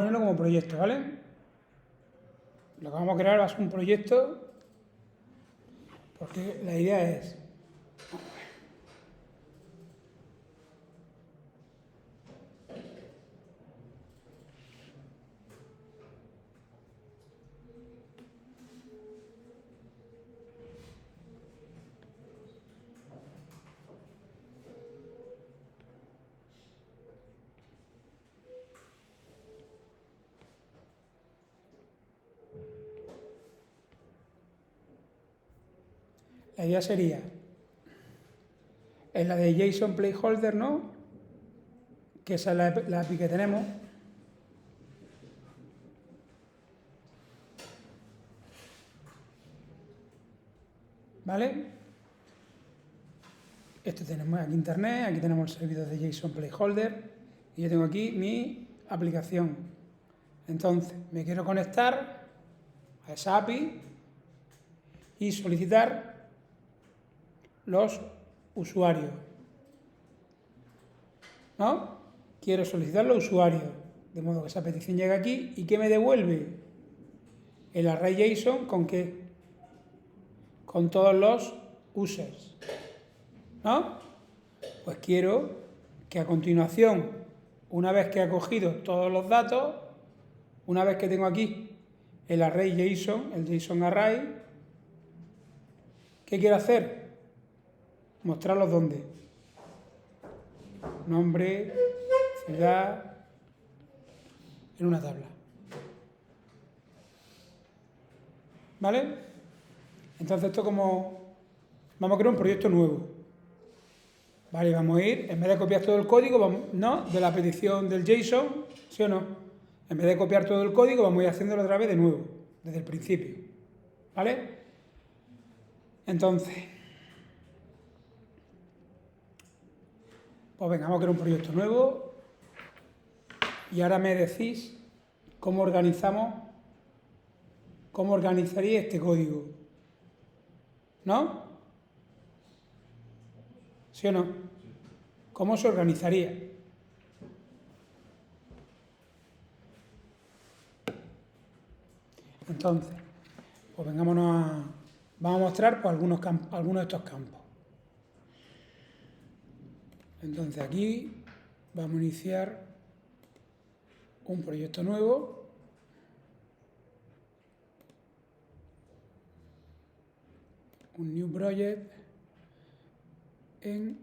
ponerlo como proyecto, ¿vale? Lo que vamos a crear va a ser un proyecto porque la idea es la idea sería en la de JSON Placeholder, ¿no? Que esa es la API que tenemos. ¿Vale? Esto tenemos aquí internet, aquí tenemos el servidor de JSON Placeholder y yo tengo aquí mi aplicación. Entonces, me quiero conectar a esa API y solicitar los usuarios. ¿No? Quiero solicitar los usuarios, de modo que esa petición llega aquí y ¿qué me devuelve? El array JSON ¿con qué? Con todos los users, ¿no? Pues quiero que a continuación, una vez que ha cogido todos los datos, una vez que tengo aquí el array JSON, el JSON array, ¿qué quiero hacer? Mostrarlos dónde. Nombre, ciudad, en una tabla. ¿Vale? Entonces esto como vamos a crear un proyecto nuevo. Vale, vamos a ir, en vez de copiar todo el código, vamos, ¿no? De la petición del JSON, ¿sí o no? En vez de copiar todo el código, vamos a ir haciéndolo otra vez de nuevo, desde el principio. ¿Vale? Entonces, pues venga, vamos a crear un proyecto nuevo y ahora me decís cómo organizaría este código. ¿No? ¿Sí o no? ¿Cómo se organizaría? Entonces, pues vengámonos vamos a mostrar pues, algunos de estos campos. Entonces aquí vamos a iniciar un proyecto nuevo. Un new project en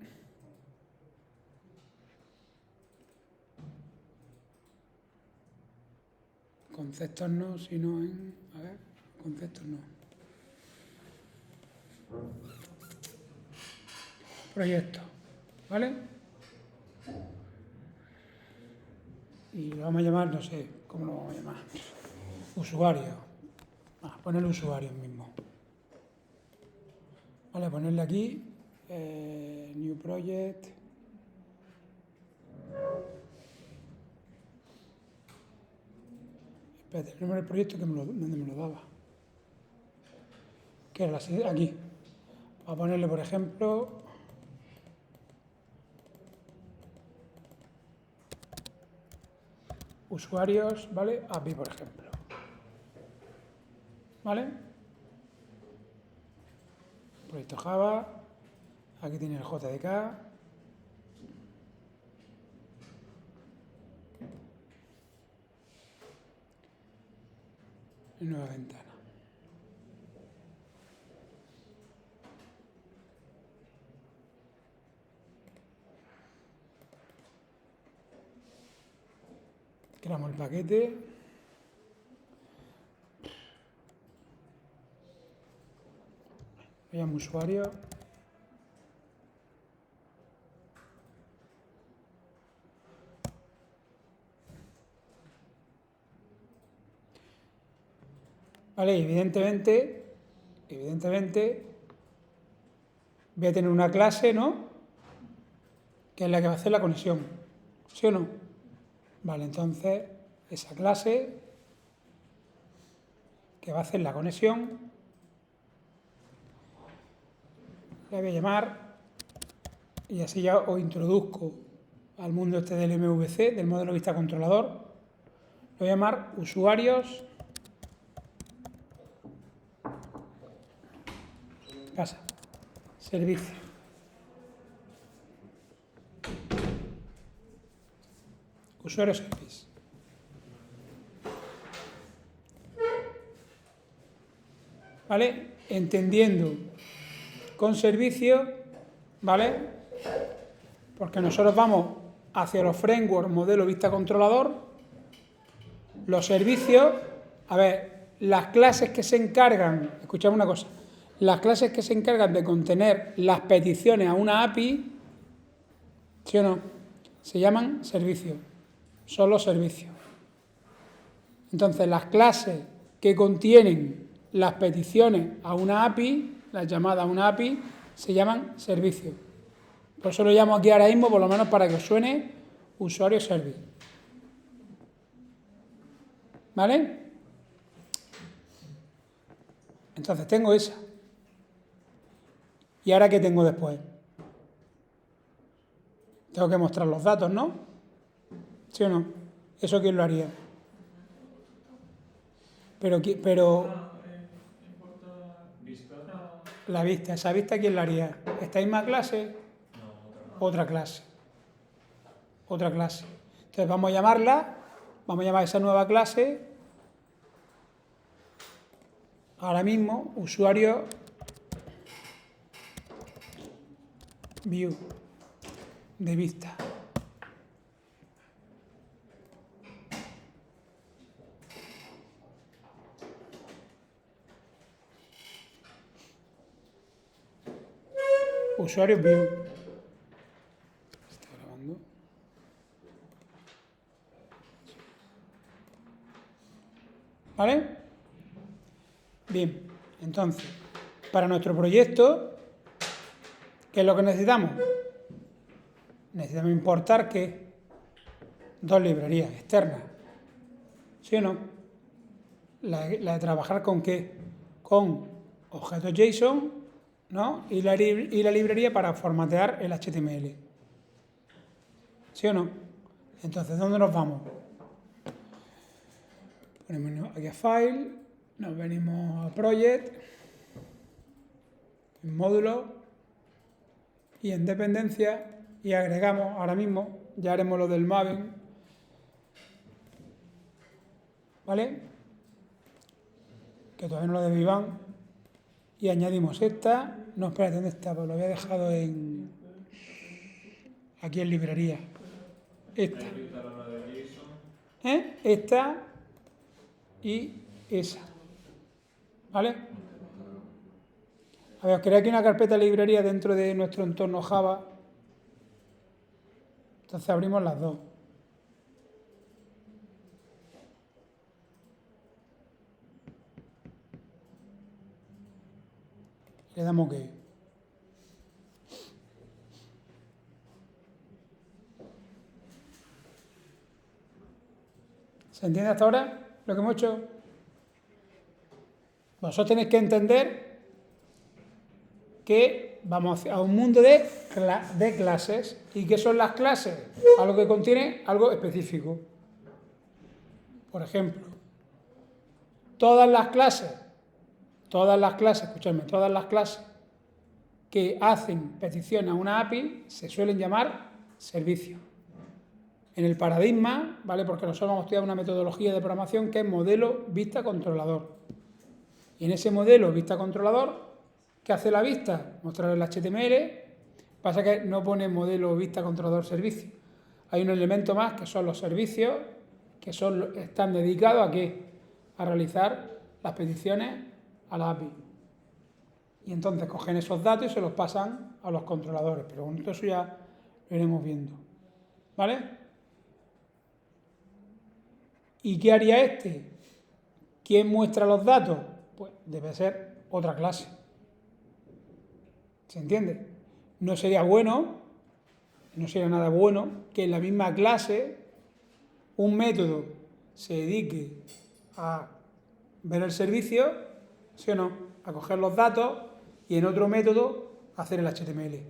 conceptos no, sino en, a ver, conceptos no. Proyecto, ¿vale? Y lo vamos a llamar, no sé, ¿cómo lo vamos a llamar? Usuario. Ponerle usuario mismo. Vale, ponerle aquí, new project. Espérate, el nombre del proyecto, ¿dónde me lo daba? ¿Qué era aquí? Voy a ponerle, por ejemplo, usuarios, ¿vale? API, por ejemplo. ¿Vale? Proyecto Java. Aquí tiene el JDK. Y nueva ventana. Creamos el paquete. Llamo usuario. Vale, evidentemente, voy a tener una clase, ¿no? Que es la que va a hacer la conexión. ¿Sí o no? Vale, entonces, esa clase que va a hacer la conexión, la voy a llamar y así ya os introduzco al mundo este del MVC, del modelo vista controlador. Lo voy a llamar usuarios. Pasa. Servicio. Usuario service. ¿Vale? Entendiendo con servicio, ¿vale? Porque nosotros vamos hacia los frameworks modelo vista controlador. Los servicios, a ver, las clases que se encargan, escuchad una cosa, las clases que se encargan de contener las peticiones a una API, ¿sí o no?, se llaman servicios, son los servicios. Entonces, las clases que contienen las peticiones a una API, las llamadas a una API, se llaman servicios. Por eso lo llamo aquí ahora mismo, por lo menos para que os suene usuario service. ¿Vale? Entonces tengo esa. ¿Y ahora qué tengo después? Tengo que mostrar los datos, ¿no? ¿Sí o no? ¿Eso quién lo haría? Pero la vista, ¿esa vista quién la haría? ¿Esta misma clase? Otra clase. Otra clase. Entonces vamos a llamarla, vamos a llamar a esa nueva clase, ahora mismo, usuario view de vista. Usuario view. ¿Está grabando? ¿Vale? Bien, entonces, para nuestro proyecto, ¿qué es lo que necesitamos? Necesitamos importar ¿qué? Dos librerías externas. ¿Sí o no? La de trabajar con ¿qué? Con objetos JSON, ¿no? Y la librería para formatear el HTML. ¿Sí o no? Entonces, ¿dónde nos vamos? Ponemos aquí a File, nos venimos a Project, en módulo y en dependencia y agregamos ahora mismo, ya haremos lo del mapping, ¿vale? Que todavía no lo de Iván, y añadimos esta, no, espérate, ¿dónde está? Pues lo había dejado aquí en librería, esta, esta y esa, ¿vale? A ver, os creé aquí una carpeta de librería dentro de nuestro entorno Java, entonces abrimos las dos. Le damos OK. ¿Se entiende hasta ahora lo que hemos hecho? Vosotros tenéis que entender que vamos a un mundo de clases. ¿Y qué son las clases? Algo que contiene algo específico. Por ejemplo, todas las clases, escuchadme, todas las clases que hacen petición a una API se suelen llamar servicios. En el paradigma, ¿vale? Porque nosotros vamos a estudiar una metodología de programación que es modelo vista controlador. Y en ese modelo vista controlador, ¿qué hace la vista? Mostrar el HTML. Pasa que no pone modelo vista controlador servicio. Hay un elemento más que son los servicios, que están dedicados a ¿qué? A realizar las peticiones a la API. Y entonces cogen esos datos y se los pasan a los controladores. Pero bueno, todo eso ya lo iremos viendo. ¿Vale? ¿Y qué haría este? ¿Quién muestra los datos? Pues debe ser otra clase. ¿Se entiende? No sería nada bueno que en la misma clase un método se dedique a ver el servicio, ¿sí o no? A coger los datos y en otro método hacer el HTML.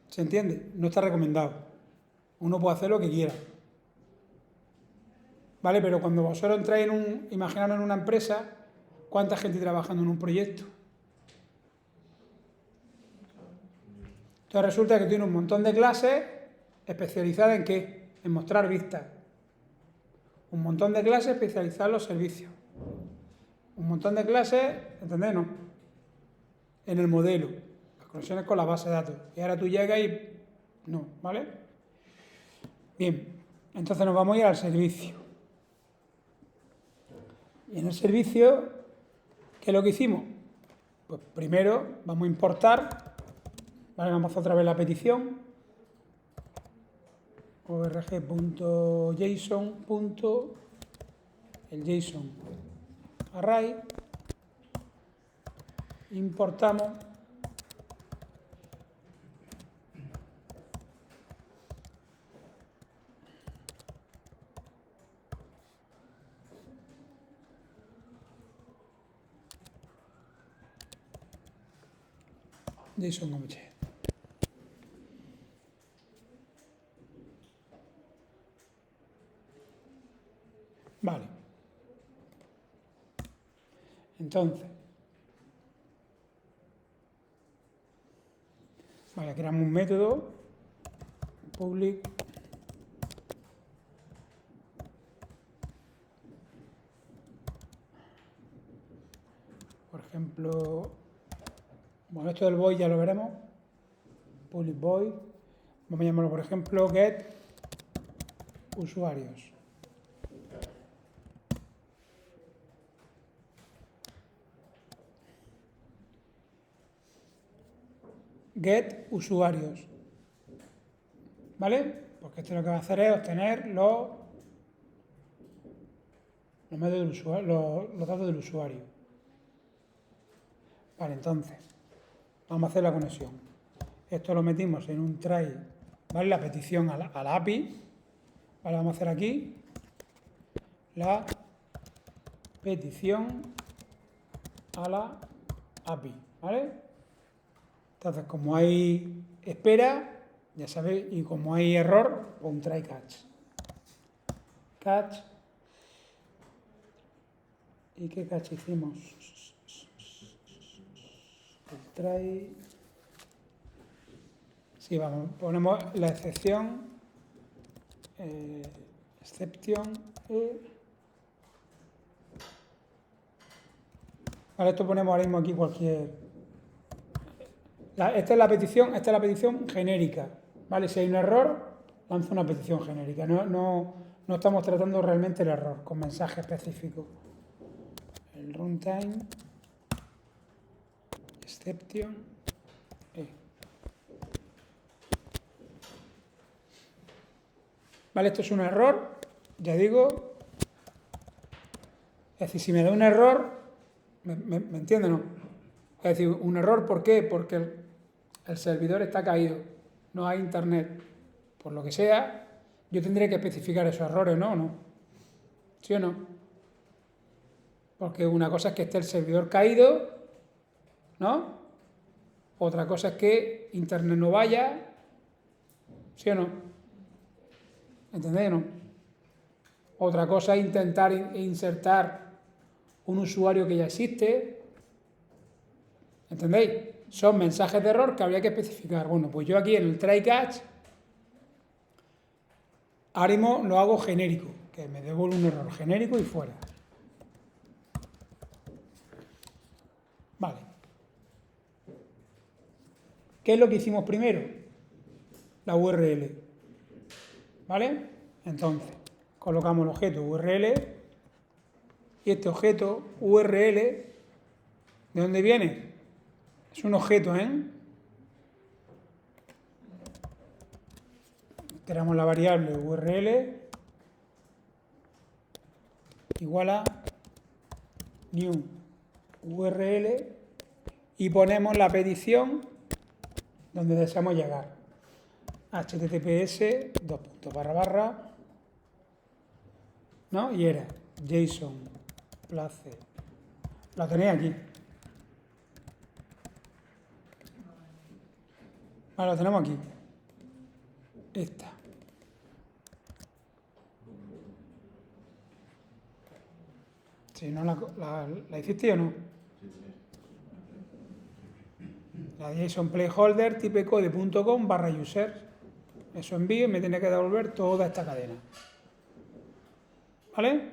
¿Se entiende? No está recomendado. Uno puede hacer lo que quiera. ¿vale? Pero cuando vosotros entráis imaginaros en una empresa, ¿cuánta gente trabajando en un proyecto? Entonces resulta que tiene un montón de clases especializadas ¿en qué? En mostrar vistas. Un montón de clases especializadas en los servicios. Un montón de clases, ¿entendés? No. En el modelo. Las conexiones con la base de datos. Y ahora tú llegas y... No, ¿vale? Bien. Entonces nos vamos a ir al servicio. Y en el servicio, ¿qué es lo que hicimos? Pues primero vamos a importar, ¿vale? Vamos a hacer otra vez la petición, org.json. El JSON array, importamos JSON object. Vale. Entonces, vale, creamos un método public por ejemplo, bueno, esto del void ya lo veremos, public void, vamos a llamarlo por ejemplo get usuarios. Get usuarios, ¿vale? Porque esto lo que va a hacer es obtener los medios del usuario, los datos del usuario. Vale, entonces, vamos a hacer la conexión. Esto lo metimos en un try, ¿vale? La petición a la API, ¿vale? Vamos a hacer aquí la petición a la API, ¿vale? Entonces, como hay espera, ya sabéis, y como hay error, pues un try catch. Catch. ¿Y qué catch hicimos? El try. Sí, vamos, ponemos la excepción. Exception. Vale, esto ponemos ahora mismo aquí cualquier. Esta es la petición genérica, ¿vale? Si hay un error, lanza una petición genérica. No estamos tratando realmente el error con mensaje específico. El runtime, exception, Vale, esto es un error, ya digo. Es decir, si me da un error, ¿me entiende, no? Es decir, un error, ¿por qué? Porque el servidor está caído, no hay internet. Por lo que sea, yo tendré que especificar esos errores, ¿no? ¿No? ¿Sí o no? Porque una cosa es que esté el servidor caído, ¿no? Otra cosa es que internet no vaya, ¿sí o no? ¿Entendéis o no? Otra cosa es intentar insertar un usuario que ya existe. ¿Entendéis? Son mensajes de error que habría que especificar. Bueno, pues yo aquí en el try catch ahora mismo lo hago genérico, que me devuelve un error genérico y fuera. Vale. ¿Qué es lo que hicimos primero? La URL. ¿Vale? Entonces, colocamos el objeto URL y este objeto URL, ¿de dónde viene? Es un objeto, Creamos la variable URL igual a new URL y ponemos la petición donde deseamos llegar. https ¿no? Y era JSON place. Lo tenéis aquí. Vale, lo tenemos aquí. Esta. Si no la hiciste o no. La JSON Placeholder typecode.com/user. Eso envío y me tiene que devolver toda esta cadena. ¿Vale?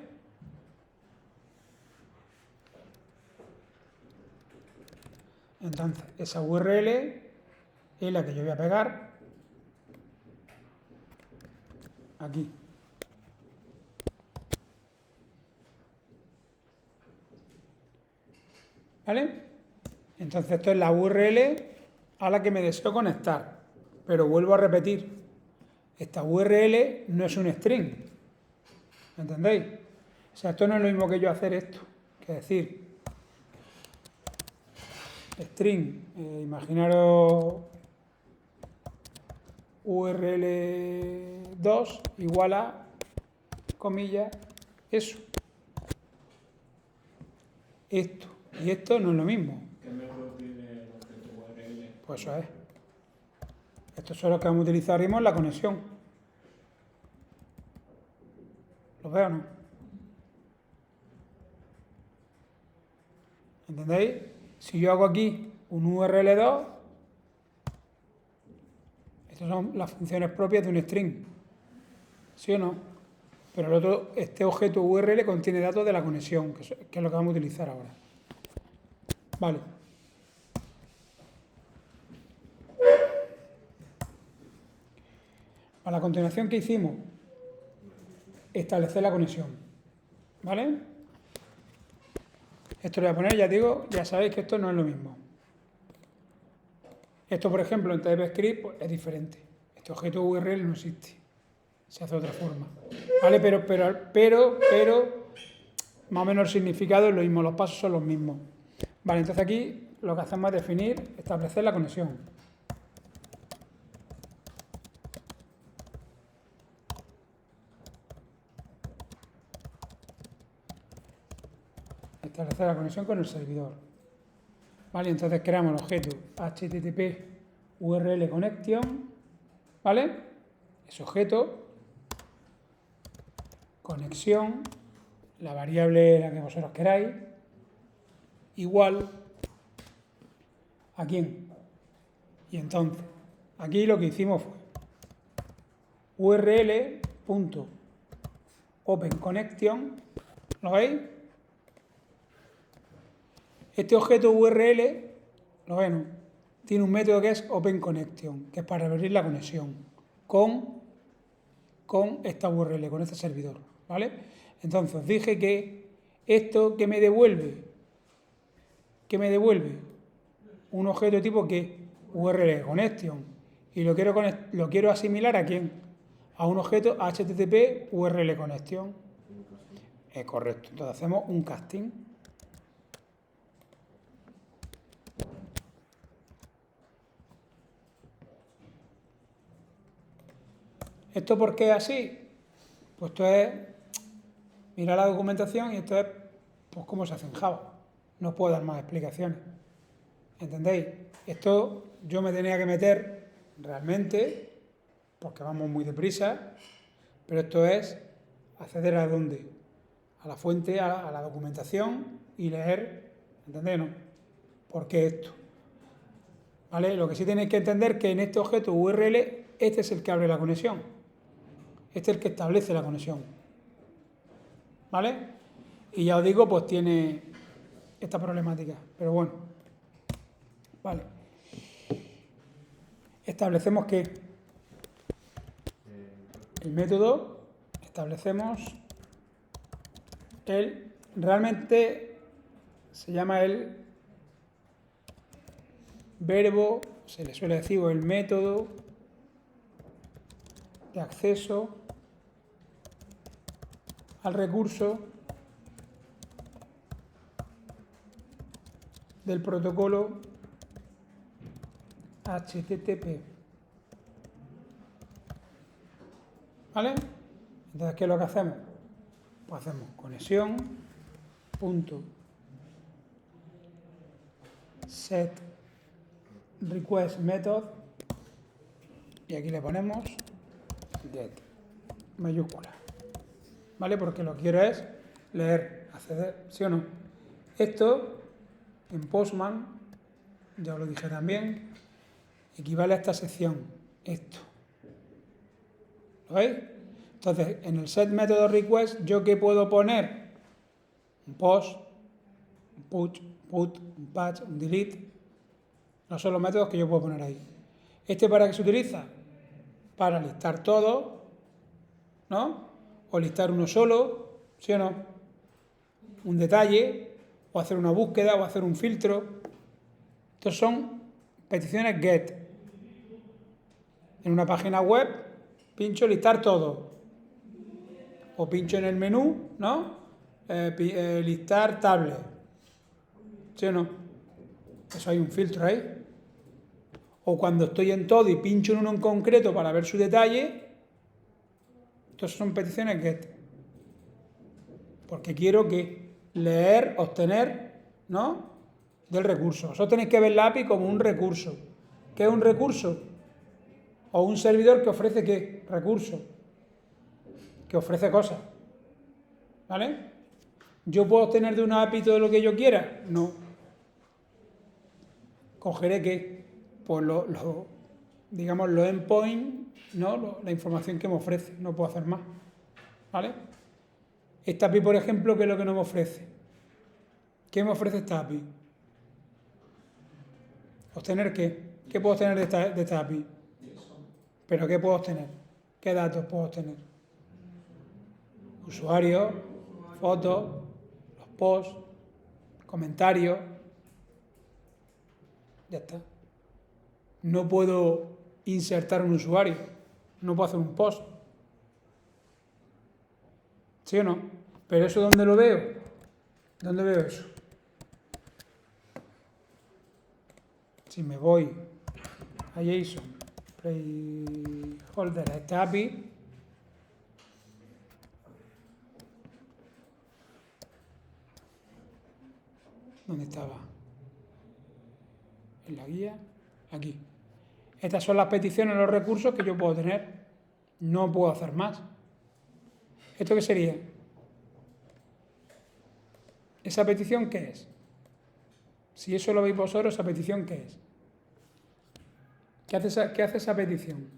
Entonces, esa URL es la que yo voy a pegar aquí. ¿Vale? Entonces, esto es la URL a la que me deseo conectar. Pero vuelvo a repetir, esta URL no es un string. ¿Entendéis? O sea, esto no es lo mismo que yo hacer esto. Que decir, string, imaginaros URL2 igual a, comillas, eso. Esto. Y esto no es lo mismo. ¿Qué método tiene el objeto URL? Pues eso es. Estos son los que vamos a utilizar en la conexión. ¿Los veo o no? ¿Entendéis? Si yo hago aquí un URL2, estas son las funciones propias de un string. ¿Sí o no? Pero el otro, este objeto URL contiene datos de la conexión, que es lo que vamos a utilizar ahora. Vale. A la continuación, ¿qué hicimos? Establecer la conexión. ¿Vale? Esto lo voy a poner, ya digo, ya sabéis que esto no es lo mismo. Esto, por ejemplo, en TypeScript pues, es diferente. Este objeto URL no existe. Se hace de otra forma. ¿Vale? Pero, más o menos el significado es lo mismo, los pasos son los mismos. Vale, entonces aquí lo que hacemos es definir, establecer la conexión. Establecer la conexión con el servidor. Vale, entonces creamos el objeto HTTP URL connection, ¿vale? Ese objeto, conexión, la variable la que vosotros queráis, igual a quién. Y entonces, aquí lo que hicimos fue url.openConnection, ¿lo veis? Este objeto URL, ¿lo ven? Tiene un método que es OpenConnection, que es para abrir la conexión con esta URL, con este servidor, ¿vale? Entonces os dije que esto que me devuelve, un objeto tipo que URL connection, y lo quiero asimilar a quién, a un objeto HTTP URL connection. Es correcto, entonces hacemos un casting. ¿Esto por qué es así? Pues esto es, mira la documentación y esto es pues cómo se hace en Java. No os puedo dar más explicaciones. ¿Entendéis? Esto yo me tenía que meter realmente, porque vamos muy deprisa, pero esto es acceder a dónde, a la fuente, a la documentación y leer, ¿entendéis? ¿No? ¿Por qué esto? ¿Vale? Lo que sí tenéis que entender es que en este objeto URL, este es el que abre la conexión. Este es el que establece la conexión. ¿Vale? Y ya os digo, pues tiene esta problemática. Pero bueno. Vale. Establecemos que el método, establecemos realmente se llama el verbo, se le suele decir, o el método de acceso al recurso del protocolo HTTP. ¿Vale? Entonces, ¿qué es lo que hacemos? Pues hacemos conexión punto set request method y aquí le ponemos get mayúscula. ¿Vale? Porque lo que quiero es leer, acceder, ¿sí o no? Esto, en Postman, ya os lo dije también, equivale a esta sección, esto. ¿Lo veis? Entonces, en el set método request, ¿yo qué puedo poner? Un post, un push, put, un patch, un delete. No son los métodos que yo puedo poner ahí. ¿Este para qué se utiliza? Para listar todo, ¿no? O listar uno solo, ¿sí o no? Un detalle, o hacer una búsqueda, o hacer un filtro. Estos son peticiones GET. En una página web, pincho listar todo. O pincho en el menú, ¿no? Listar tablet. ¿Sí o no? Eso hay un filtro ahí. O cuando estoy en todo y pincho en uno en concreto para ver su detalle, entonces son peticiones GET. Porque quiero que leer, obtener, ¿no? Del recurso. Vosotros tenéis que ver la API como un recurso. ¿Qué es un recurso? O un servidor que ofrece ¿qué? Recursos. Que ofrece cosas. ¿Vale? ¿Yo puedo obtener de una API todo lo que yo quiera? No. Cogeré ¿qué? Pues digamos, los endpoints, ¿no? La información que me ofrece. No puedo hacer más. ¿Vale? Esta API, por ejemplo, ¿qué es lo que no me ofrece? ¿Qué me ofrece esta API? ¿Obtener qué? ¿Qué puedo obtener de esta API? ¿Pero qué puedo obtener? ¿Qué datos puedo obtener? Usuarios, fotos, los posts, comentarios. Ya está. No puedo insertar un usuario. No puedo hacer un post. ¿Sí o no? ¿Pero eso dónde lo veo? ¿Dónde veo eso? Si me voy a JSON, placeholder, a esta API, ¿dónde estaba? En la guía, aquí. Estas son las peticiones, los recursos que yo puedo tener. No puedo hacer más. ¿Esto qué sería? ¿Esa petición qué es? Si eso lo veis vosotros, ¿esa petición qué es? ¿Qué hace esa petición?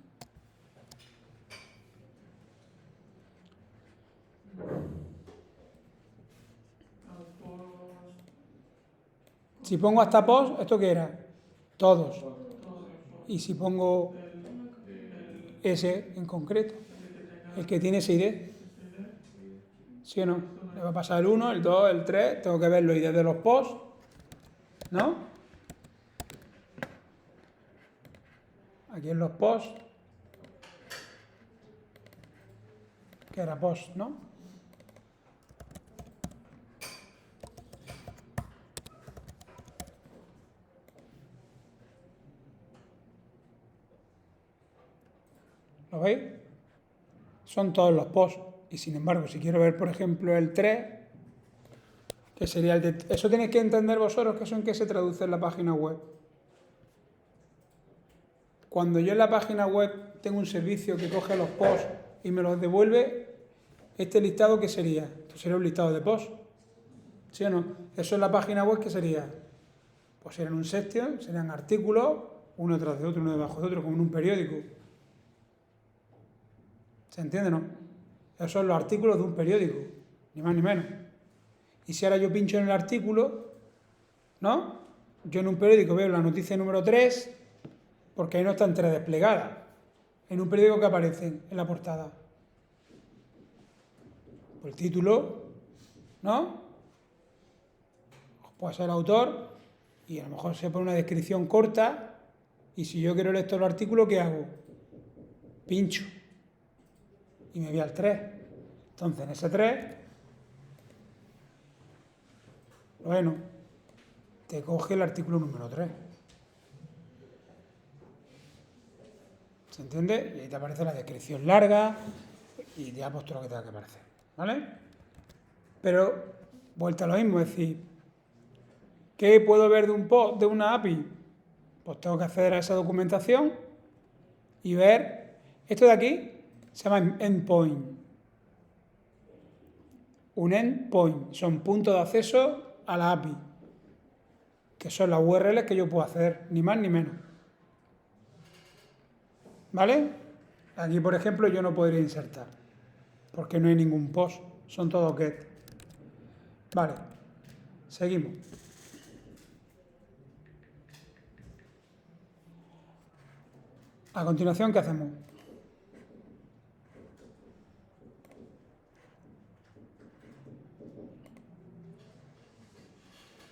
Si pongo hasta post, ¿esto qué era? Todos. Y si pongo ese en concreto, el que tiene ese ID, ¿sí o no? Le va a pasar el 1, el 2, el 3, tengo que ver los ID de los posts, ¿no? Aquí en los posts, que era post, ¿no? ¿Lo veis? Son todos los posts. Y sin embargo, si quiero ver, por ejemplo, el 3, que sería el de... Eso tenéis que entender vosotros, que eso en qué se traduce en la página web. Cuando yo en la página web tengo un servicio que coge los posts y me los devuelve, este listado, ¿qué sería? Esto sería un listado de posts. ¿Sí o no? Eso en la página web, ¿qué sería? Pues serían un section, serían artículos, uno tras de otro, uno debajo de otro, como en un periódico. ¿Se entiende, no? Esos son los artículos de un periódico, ni más ni menos. Y si ahora yo pincho en el artículo, ¿no? Yo en un periódico veo la noticia número 3, porque ahí no está entera desplegada. En un periódico que aparece en la portada. Pues el título, ¿no? Puede ser el autor, y a lo mejor se pone una descripción corta, y si yo quiero leer todo el artículo, ¿qué hago? Pincho. Y me voy al 3. Entonces, en ese 3, bueno, te coge el artículo número 3. ¿Se entiende? Y ahí te aparece la descripción larga y ya pues todo lo que tenga que aparecer. ¿Vale? Pero, vuelta a lo mismo, es decir, ¿qué puedo ver de un post, de una API? Pues tengo que acceder a esa documentación y ver, esto de aquí se llama endpoint. un endpoint, son puntos de acceso a la API, que son las URLs que yo puedo acceder, ni más ni menos. ¿Vale? Aquí, por ejemplo, yo no podría insertar, porque no hay ningún post, son todos get. Vale, seguimos. A continuación, ¿qué hacemos?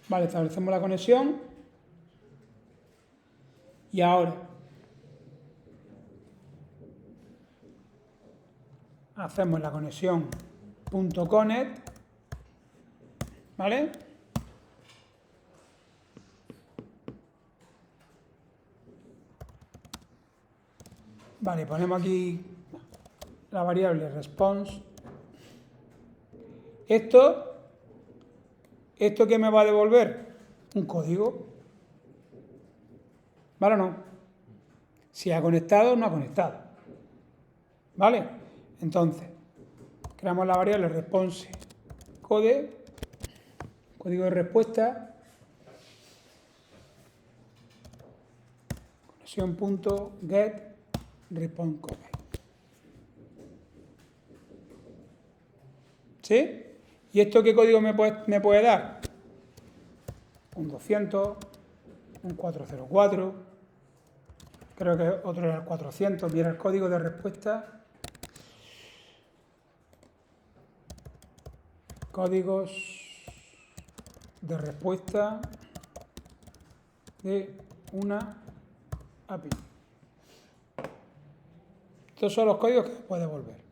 Vale, establecemos la conexión. Y ahora hacemos la conexión .connect, ¿vale? Vale, ponemos aquí la variable response. ¿Esto qué me va a devolver? Un código. ¿Vale o no? Si ha conectado o no ha conectado. ¿Vale? Entonces, creamos la variable response code, código de respuesta, conexión.get response code. ¿Sí? ¿Y esto qué código me puede dar? Un 200, un 404, creo que otro era el 400. Mira el código de respuesta. Códigos de respuesta de una API. Estos son los códigos que puede devolver.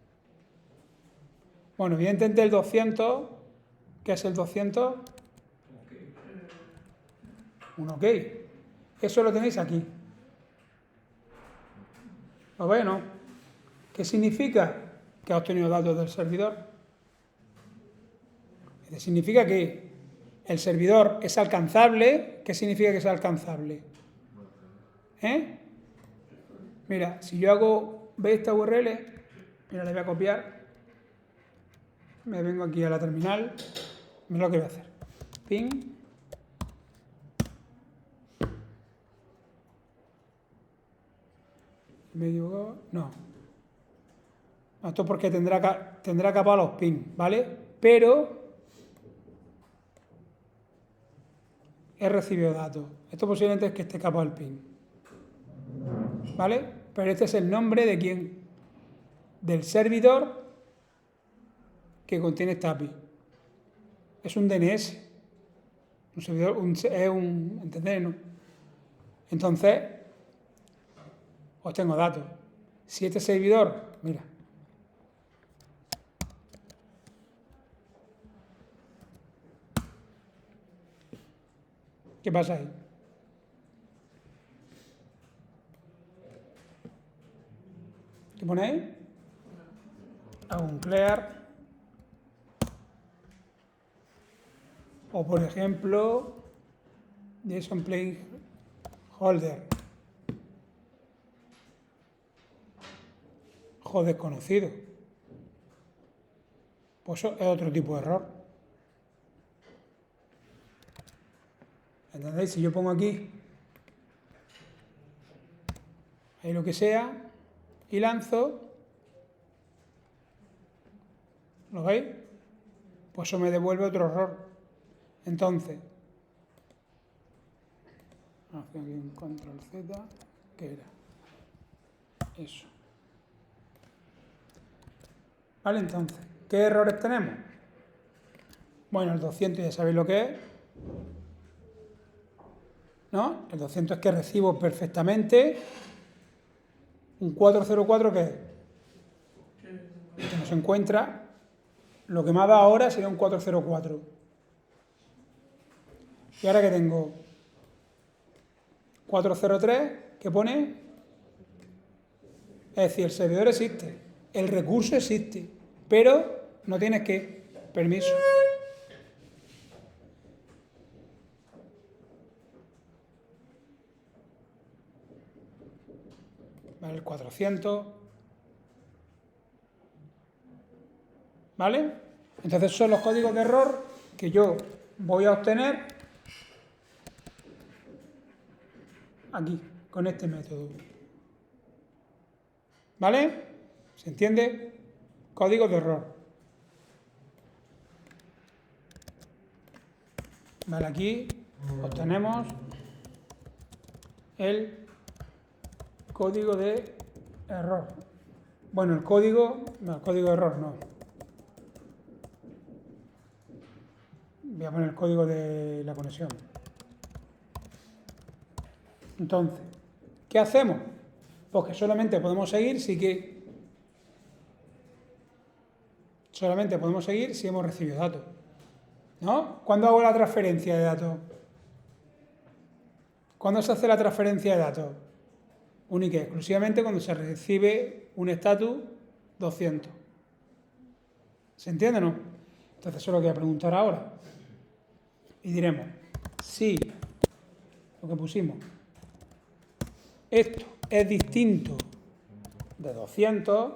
Bueno, evidentemente el 200, ¿qué es el 200? Un OK. Eso lo tenéis aquí. ¿Lo veis o no? ¿Qué significa? Que ha obtenido datos del servidor. Significa que el servidor es alcanzable. ¿Qué significa que es alcanzable? Mira, si yo hago, ¿veis esta URL? Mira, la voy a copiar. Me vengo aquí a la terminal. Mira lo que voy a hacer. Ping. Medio. No. Esto porque tendrá capados los ping, ¿vale? Pero he recibido datos. Esto posiblemente es que esté capado el ping. ¿Vale? Pero este es el nombre de quién. Del servidor que contiene esta API. Es un DNS. Un servidor, ¿entendéis, no? Entonces, os tengo datos. Si este servidor, mira. ¿Qué pasa ahí? ¿Qué ponéis? Hago un clear. O por ejemplo, JSON placeholder. Host desconocido. Pues eso es otro tipo de error. ¿Entendéis? Si yo pongo aquí ahí lo que sea y lanzo, ¿lo veis? Pues eso me devuelve otro error. Entonces, hago aquí un control Z, ¿qué era? Eso. Vale, entonces, ¿qué errores tenemos? Bueno, el 200 ya sabéis lo que es, ¿no? El 200 es que recibo perfectamente un 404 que es, que no se encuentra. Lo que me ha dado ahora sería un 404. Y ahora que tengo 403, ¿qué pone? Es decir, el servidor existe, el recurso existe, pero no tienes que permiso. Vale, el 400. ¿Vale? Entonces son los códigos de error que yo voy a obtener aquí, con este método. ¿Vale? ¿Se entiende? Códigos de error. Vale, aquí obtenemos el código de error. Bueno, el código de error no. Voy a poner el código de la conexión. Entonces, ¿qué hacemos? Pues que solamente podemos seguir si hemos recibido datos. ¿No? ¿Cuándo hago la transferencia de datos? ¿Cuándo se hace la transferencia de datos? Única y exclusivamente cuando se recibe un estatus 200. ¿Se entiende o no? Entonces eso es lo que voy a preguntar ahora. Y diremos, si lo que pusimos, esto es distinto de 200,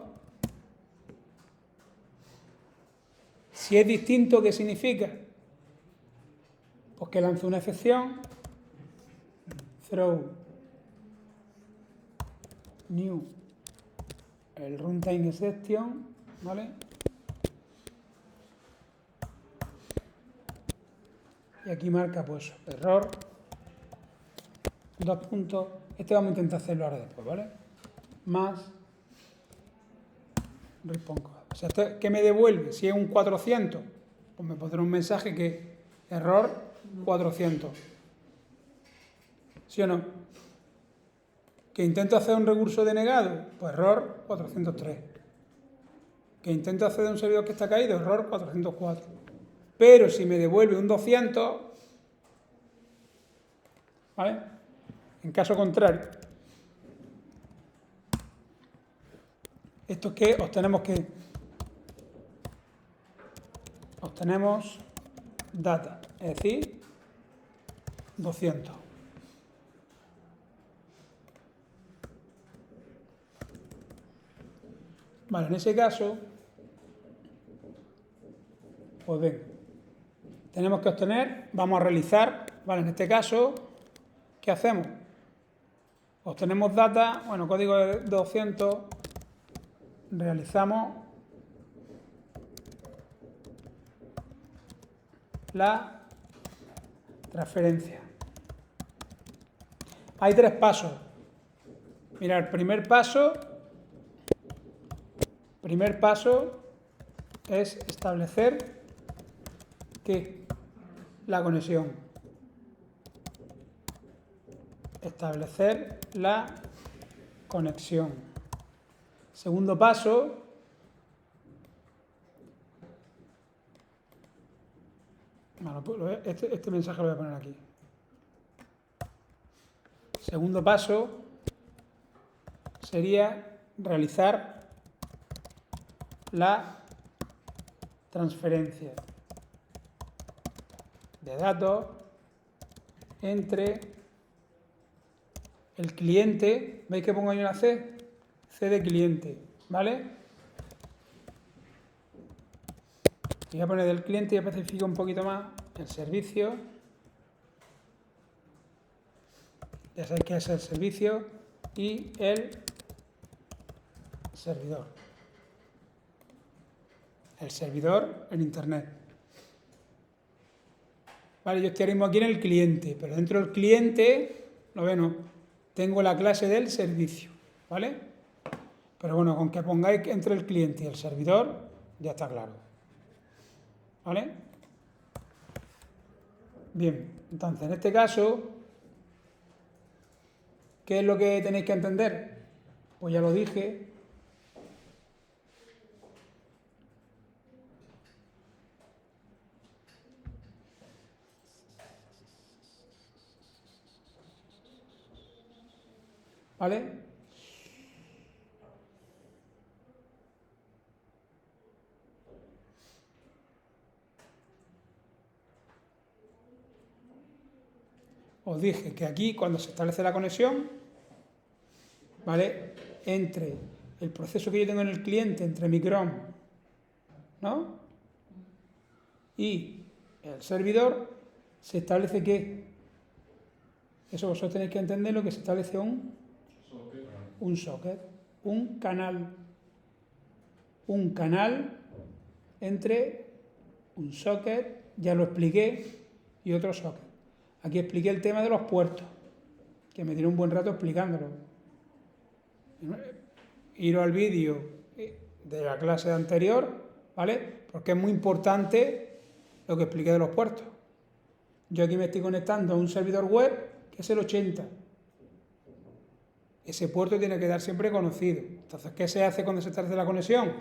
si es distinto, ¿qué significa? Pues que lance una excepción, throw new, el runtime exception, ¿vale? Y aquí marca pues error, dos puntos, este vamos a intentar hacerlo ahora después, ¿vale? Más response code. O sea, ¿qué me devuelve? Si es un 400, pues me pondrá un mensaje que error 400. ¿Sí o no? ¿Que intento hacer un recurso denegado? Pues error 403. ¿Que intento acceder a un servidor que está caído? Error 404. Pero si me devuelve un 200, ¿vale? En caso contrario, esto es que obtenemos data, es decir, 200. Vale, en ese caso, pues bien, tenemos que obtener, vamos a realizar, vale, en este caso, ¿qué hacemos? Obtenemos data, bueno, código de 200, realizamos la transferencia. Hay tres pasos. Mira, el primer paso es establecer ¿qué? La conexión. Establecer la conexión. Segundo paso, bueno, este mensaje lo voy a poner aquí. Segundo paso sería realizar la transferencia de datos entre el cliente, ¿veis que pongo ahí una C? C de cliente, ¿vale? Voy a poner del cliente y especifico un poquito más el servicio. Ya sabéis que es el servicio y el servidor. El servidor en Internet. Vale, yo estoy ahora mismo aquí en el cliente, pero dentro del cliente, lo ven, tengo la clase del servicio, ¿vale? Pero bueno, con que pongáis entre el cliente y el servidor, ya está claro. ¿Vale? Bien, entonces en este caso, ¿qué es lo que tenéis que entender? Pues ya lo dije. ¿Vale? Os dije que aquí, cuando se establece la conexión, ¿vale? Entre el proceso que yo tengo en el cliente, entre mi Chrome, ¿no? Y el servidor se establece ¿qué? Eso vosotros tenéis que entender lo que se establece un socket, un canal entre un socket, ya lo expliqué, y otro socket. Aquí expliqué el tema de los puertos, que me tiré un buen rato explicándolo. Iros al vídeo de la clase anterior, ¿vale? Porque es muy importante lo que expliqué de los puertos. Yo aquí me estoy conectando a un servidor web que es el 80. Ese puerto tiene que dar siempre conocido. Entonces, ¿qué se hace cuando se establece la conexión?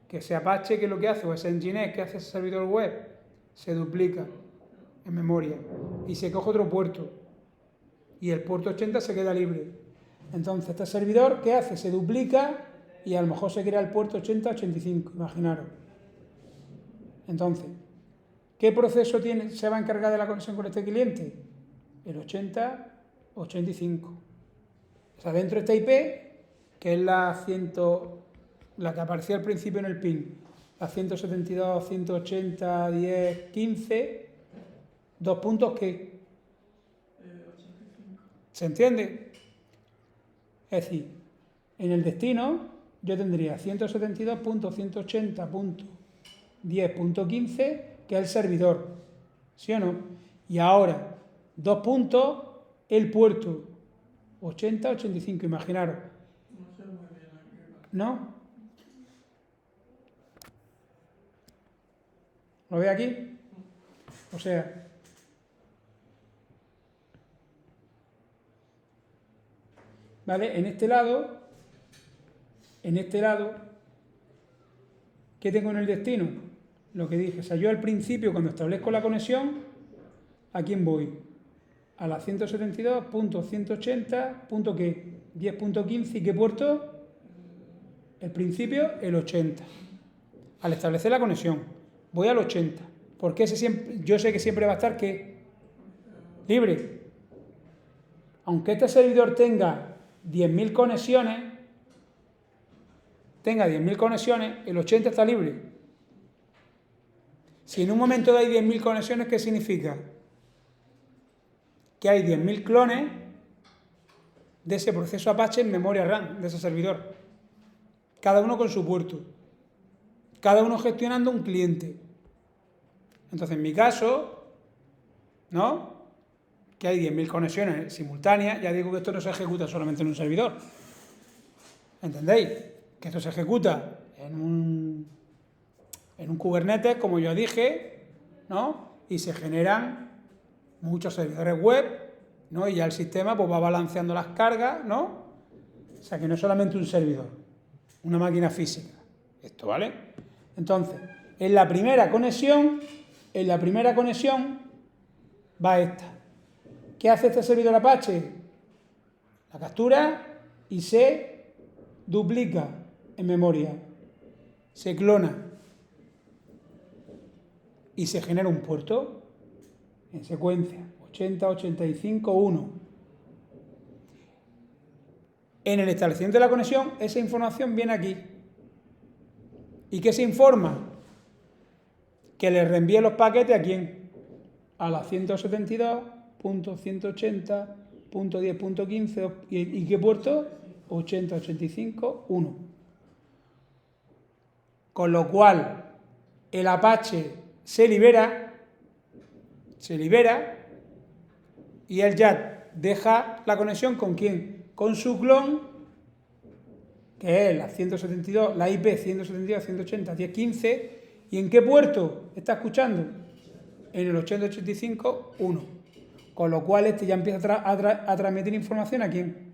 Que ese Apache, ¿qué es lo que hace? O ese Nginx, ¿qué hace ese servidor web? Se duplica en memoria y se coge otro puerto. Y el puerto 80 se queda libre. Entonces, este servidor, ¿qué hace? Se duplica y a lo mejor se crea el puerto 80-85, imaginaros. Entonces, ¿qué proceso se va a encargar de la conexión con este cliente? El 80-85. O sea, dentro de esta IP, que es la que aparecía al principio en el PIN, la 172.180.10.15, dos puntos ¿qué? 85. ¿Se entiende? Es decir, en el destino yo tendría 172.180.10.15, que es el servidor, ¿sí o no? Y ahora, dos puntos, el puerto 80-85, imaginaros. ¿No? ¿Lo ve aquí? O sea, ¿vale? En este lado, ¿qué tengo en el destino? Lo que dije, o sea, yo al principio, cuando establezco la conexión, ¿a quién voy? A la 172.180. ¿Qué? 10.15, ¿y qué puerto? El principio, el 80. Al establecer la conexión, voy al 80. Porque yo sé que siempre va a estar ¿qué? Libre. Aunque este servidor tenga 10.000 conexiones, el 80 está libre. Si en un momento hay 10.000 conexiones, ¿qué significa? Que hay 10.000 clones de ese proceso Apache en memoria RAM de ese servidor. Cada uno con su puerto. Cada uno gestionando un cliente. Entonces, en mi caso, ¿no? Que hay 10.000 conexiones simultáneas, ya digo que esto no se ejecuta solamente en un servidor. ¿Entendéis? Que esto se ejecuta en un Kubernetes, como yo dije, ¿no? Y se generan muchos servidores web, ¿no? Y ya el sistema pues va balanceando las cargas, ¿no? O sea, que no es solamente un servidor, una máquina física. Esto, ¿vale? Entonces, en la primera conexión va esta. ¿Qué hace este servidor Apache? La captura y se duplica en memoria, se clona y se genera un puerto en secuencia, 80, 85, 1. En el establecimiento de la conexión, esa información viene aquí. ¿Y qué se informa? Que le reenvíe los paquetes ¿a quién? A la 172.180.10.15. ¿Y qué puerto? 80, 85, 1. Con lo cual, el Apache se libera y él ya deja la conexión ¿con quién? Con su clon, que es la 172, la IP 172.180.10.15. ¿Y en qué puerto está escuchando? En el 8085, 1. Con lo cual este ya empieza a transmitir información ¿a quién?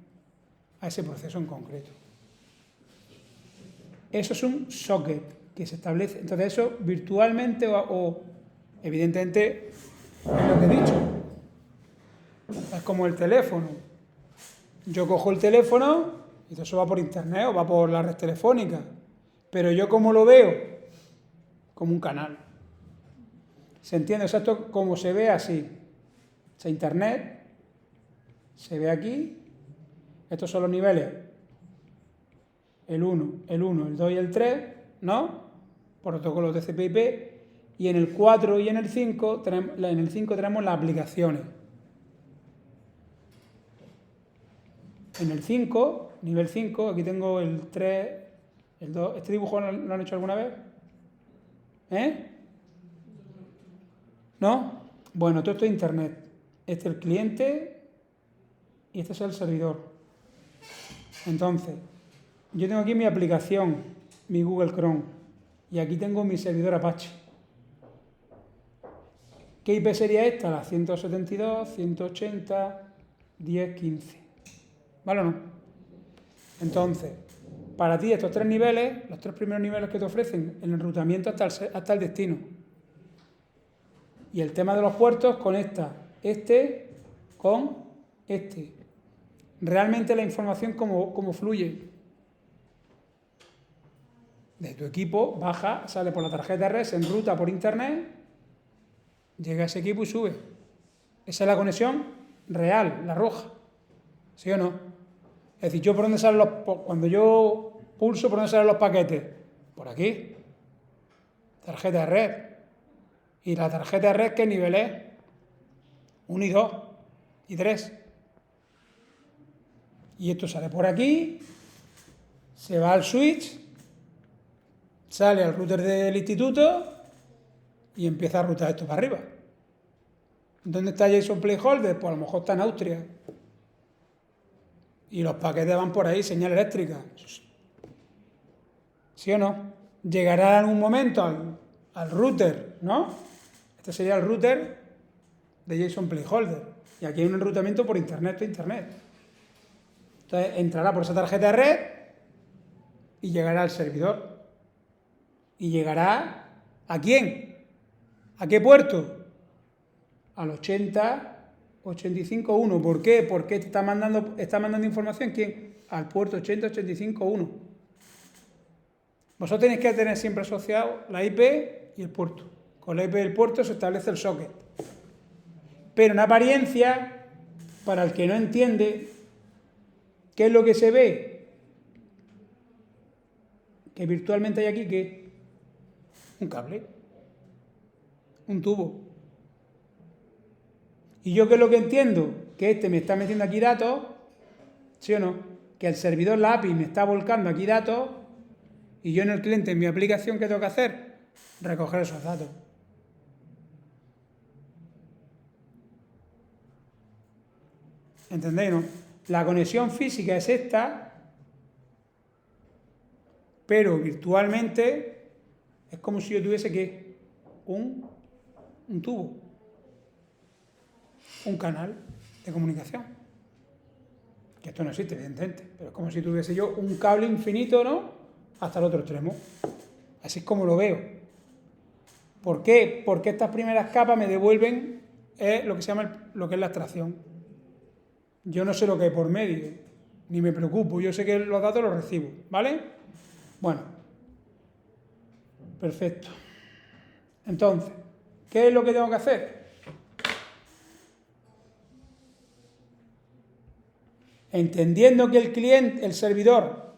A ese proceso en concreto. Eso es un socket que se establece. Entonces eso virtualmente o evidentemente es lo que he dicho. Es como el teléfono. Yo cojo el teléfono y eso va por internet o va por la red telefónica. Pero yo ¿cómo lo veo? Como un canal. ¿Se entiende? O sea, esto como se ve así. O sea, internet se ve aquí. Estos son los niveles. El 1, el 2 y el 3, ¿no? Protocolos de TCP/IP. Y en el 4 y en el 5 tenemos las aplicaciones. En el 5, nivel 5, aquí tengo el 3, el 2. ¿Este dibujo lo han hecho alguna vez? ¿No? Bueno, todo esto es internet. Este es el cliente y este es el servidor. Entonces, yo tengo aquí mi aplicación, mi Google Chrome, y aquí tengo mi servidor Apache. ¿Qué IP sería esta? La 172.180.10.15. ¿Vale o no? Entonces, para ti estos 3 niveles, los 3 primeros niveles que te ofrecen, el enrutamiento hasta el destino. Y el tema de los puertos conecta este con este. Realmente la información cómo fluye. De tu equipo baja, sale por la tarjeta red, se enruta por internet, llega a ese equipo y sube. Esa es la conexión real, la roja. ¿Sí o no? Es decir, yo por dónde salen cuando yo pulso, ¿por dónde salen los paquetes? Por aquí. Tarjeta de red. ¿Y la tarjeta de red qué nivel es? 1 y 2 y 3. Y esto sale por aquí, se va al switch, sale al router del instituto y empieza a rutar esto para arriba. ¿Dónde está JSON Playholder? Pues a lo mejor está en Austria. Y los paquetes van por ahí, señal eléctrica. ¿Sí o no? Llegará en un momento al router, ¿no? Este sería el router de JSON Playholder. Y aquí hay un enrutamiento por internet a internet. Entonces entrará por esa tarjeta de red y llegará al servidor. ¿Y llegará a quién? ¿A qué puerto? Al 80.85.1. ¿Por qué? Porque está mandando información. ¿Quién? Al puerto 80.85.1. Vosotros tenéis que tener siempre asociado la IP y el puerto. Con la IP del puerto se establece el socket. Pero en apariencia, para el que no entiende, ¿qué es lo que se ve? Que virtualmente hay aquí, ¿qué? Un cable. Un tubo. ¿Y yo qué es lo que entiendo? Que este me está metiendo aquí datos, ¿sí o no? Que el servidor, la API, me está volcando aquí datos y yo en el cliente, en mi aplicación, ¿qué tengo que hacer? Recoger esos datos. ¿Entendéis, no? La conexión física es esta, pero virtualmente es como si yo tuviese que un tubo, un canal de comunicación. Que esto no existe, evidentemente, pero es como si tuviese yo un cable infinito, ¿no? Hasta el otro extremo. Así es como lo veo. ¿Por qué? Porque estas primeras capas me devuelven lo que se llama lo que es la abstracción. Yo no sé lo que hay por medio, ni me preocupo, yo sé que los datos los recibo, ¿vale? Bueno, perfecto. Entonces, ¿qué es lo que tengo que hacer? Entendiendo que el cliente, el servidor,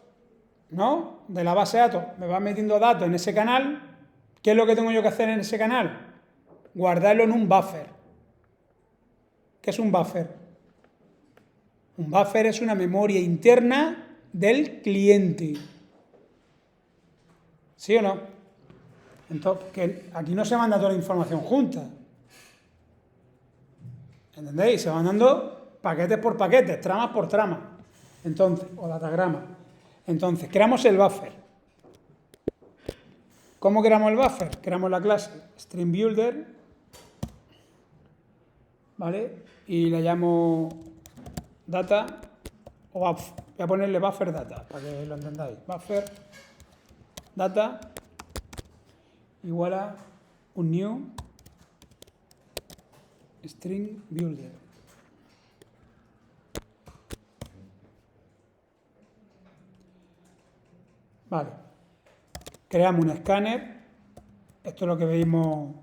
¿no?, de la base de datos me va metiendo datos en ese canal, ¿qué es lo que tengo yo que hacer en ese canal? Guardarlo en un buffer. ¿Qué es un buffer? Un buffer es una memoria interna del cliente. ¿Sí o no? Entonces, que aquí no se manda toda la información junta. ¿Entendéis? Se van dando paquetes por paquetes, tramas por tramas. Entonces, o datagrama. Entonces, creamos el buffer. ¿Cómo creamos el buffer? Creamos la clase StreamBuilder, ¿vale? Y la llamo data, o voy a ponerle buffer data, para que lo entendáis. Buffer data igual a un new string builder. Vale. Creamos un escáner. Esto es lo que veíamos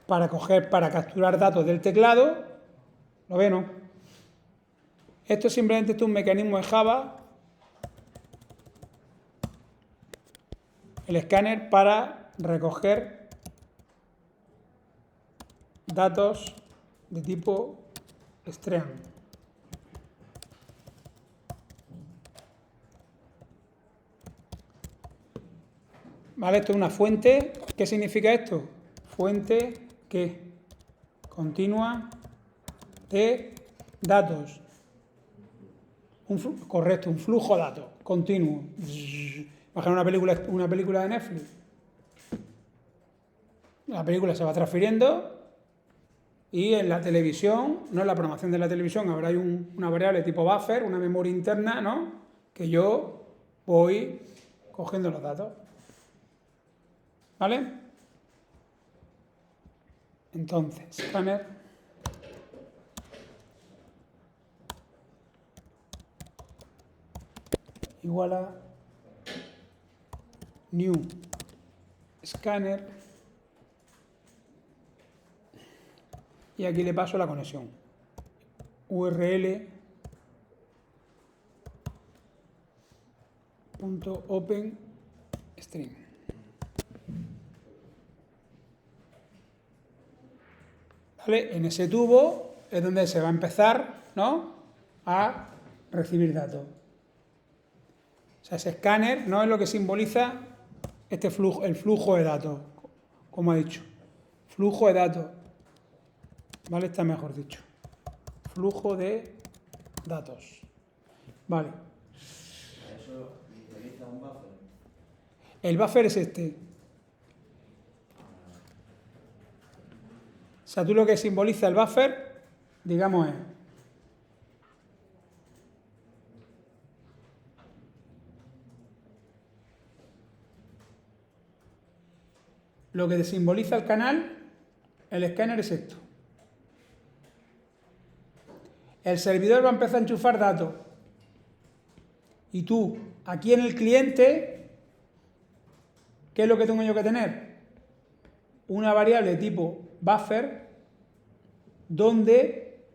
para capturar datos del teclado. ¿Lo ven, no? Esto es simplemente un mecanismo de Java, el escáner, para recoger datos de tipo stream. ¿Vale? Esto es una fuente. ¿Qué significa esto? Fuente que continua de datos. Correcto, un flujo de datos continuo. Imagina una película de Netflix. La película se va transfiriendo y en la televisión, no en la programación de la televisión, habrá una variable tipo buffer, una memoria interna, ¿no? Que yo voy cogiendo los datos. ¿Vale? Entonces, scanner igual a new scanner y aquí le paso la conexión url .open string. ¿Vale? En ese tubo es donde se va a empezar, ¿no?, a recibir datos. O sea, ese escáner no es lo que simboliza este flujo, el flujo de datos, como he dicho. Flujo de datos. ¿Vale? Está mejor dicho. Flujo de datos. Vale. ¿Eso utiliza un buffer? El buffer es este. O sea, tú lo que simboliza el buffer, digamos, es lo que simboliza el canal, el escáner es esto. El servidor va a empezar a enchufar datos. Y tú, aquí en el cliente, ¿qué es lo que tengo yo que tener? Una variable tipo buffer, donde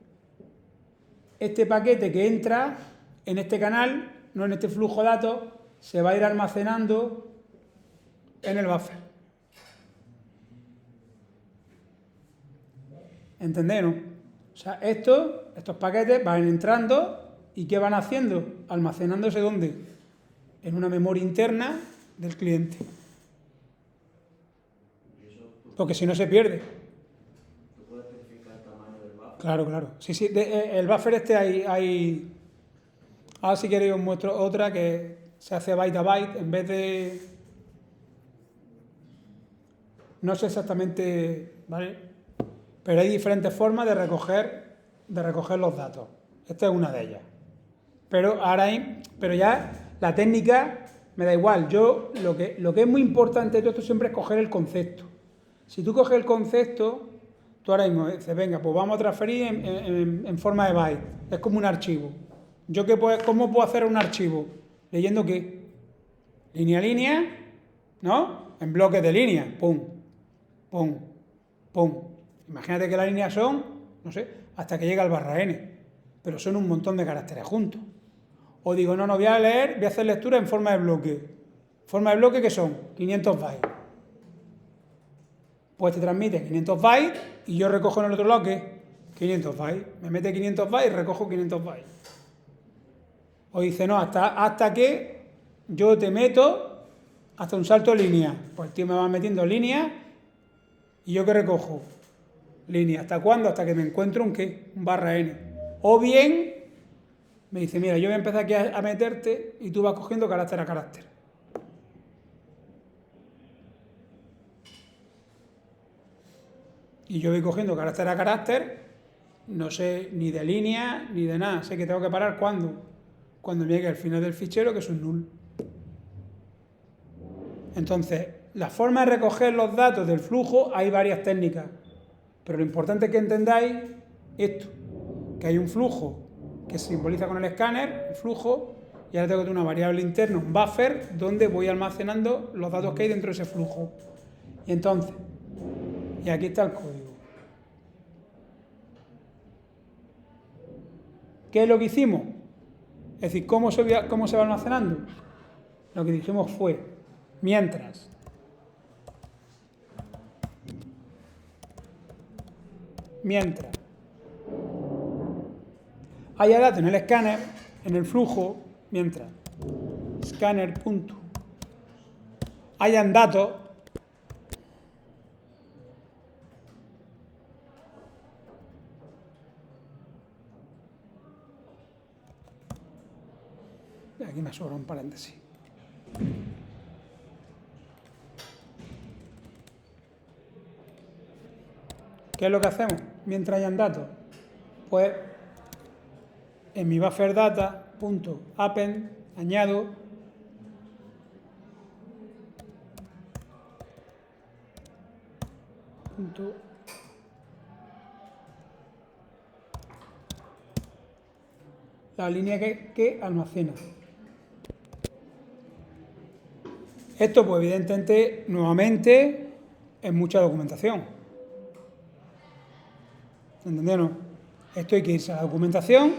este paquete que entra en este canal, no en este flujo de datos, se va a ir almacenando en el buffer. ¿Entendéis, no? O sea, estos paquetes van entrando y ¿qué van haciendo? Almacenándose ¿dónde? En una memoria interna del cliente. Porque si no se pierde. ¿Tú puedes especificar el tamaño del buffer? Claro, claro. Sí, el buffer este hay... Ahora si queréis os muestro otra que se hace byte a byte en vez de... No sé exactamente, ¿vale? Pero hay diferentes formas de recoger los datos. Esta es una de ellas. Pero ya la técnica me da igual. Yo lo que es muy importante de todo esto siempre es coger el concepto. Si tú coges el concepto, tú ahora mismo dices, venga, pues vamos a transferir en forma de byte. Es como un archivo. ¿Cómo puedo hacer un archivo? ¿Leyendo qué? Línea a línea, ¿no? En bloques de línea. Pum, pum, pum. Imagínate que las líneas son, no sé, hasta que llega al barra n. Pero son un montón de caracteres juntos. O digo, no, voy a hacer lectura en forma de bloque. ¿Forma de bloque qué son? 500 bytes. Pues te transmite 500 bytes y yo recojo en el otro lado ¿qué? 500 bytes. Me mete 500 bytes y recojo 500 bytes. O dice, no, hasta que yo te meto hasta un salto de línea. Pues el tío me va metiendo líneas y yo ¿qué recojo? Línea. ¿Hasta cuándo? Hasta que me encuentro un ¿qué? Un barra n. O bien me dice, mira, yo voy a empezar aquí a meterte y tú vas cogiendo carácter a carácter. Y yo voy cogiendo carácter a carácter, no sé ni de línea ni de nada. Sé que tengo que parar cuando me llegue al final del fichero, que es un null. Entonces, la forma de recoger los datos del flujo hay varias técnicas. Pero lo importante es que entendáis esto, que hay un flujo que se simboliza con el escáner, el flujo, y ahora tengo una variable interna, un buffer, donde voy almacenando los datos que hay dentro de ese flujo. Y entonces, y aquí está el código. ¿Qué es lo que hicimos? Es decir, ¿cómo se va almacenando? Lo que dijimos fue, mientras mientras haya datos en el escáner, en el flujo, mientras escáner punto hayan datos, aquí me sobra un paréntesis. ¿Qué es lo que hacemos mientras hayan datos? Pues en mi buffer data punto append añado punto la línea que almacena. Esto, pues evidentemente, nuevamente, es mucha documentación. ¿Entendieron? Esto hay que irse a la documentación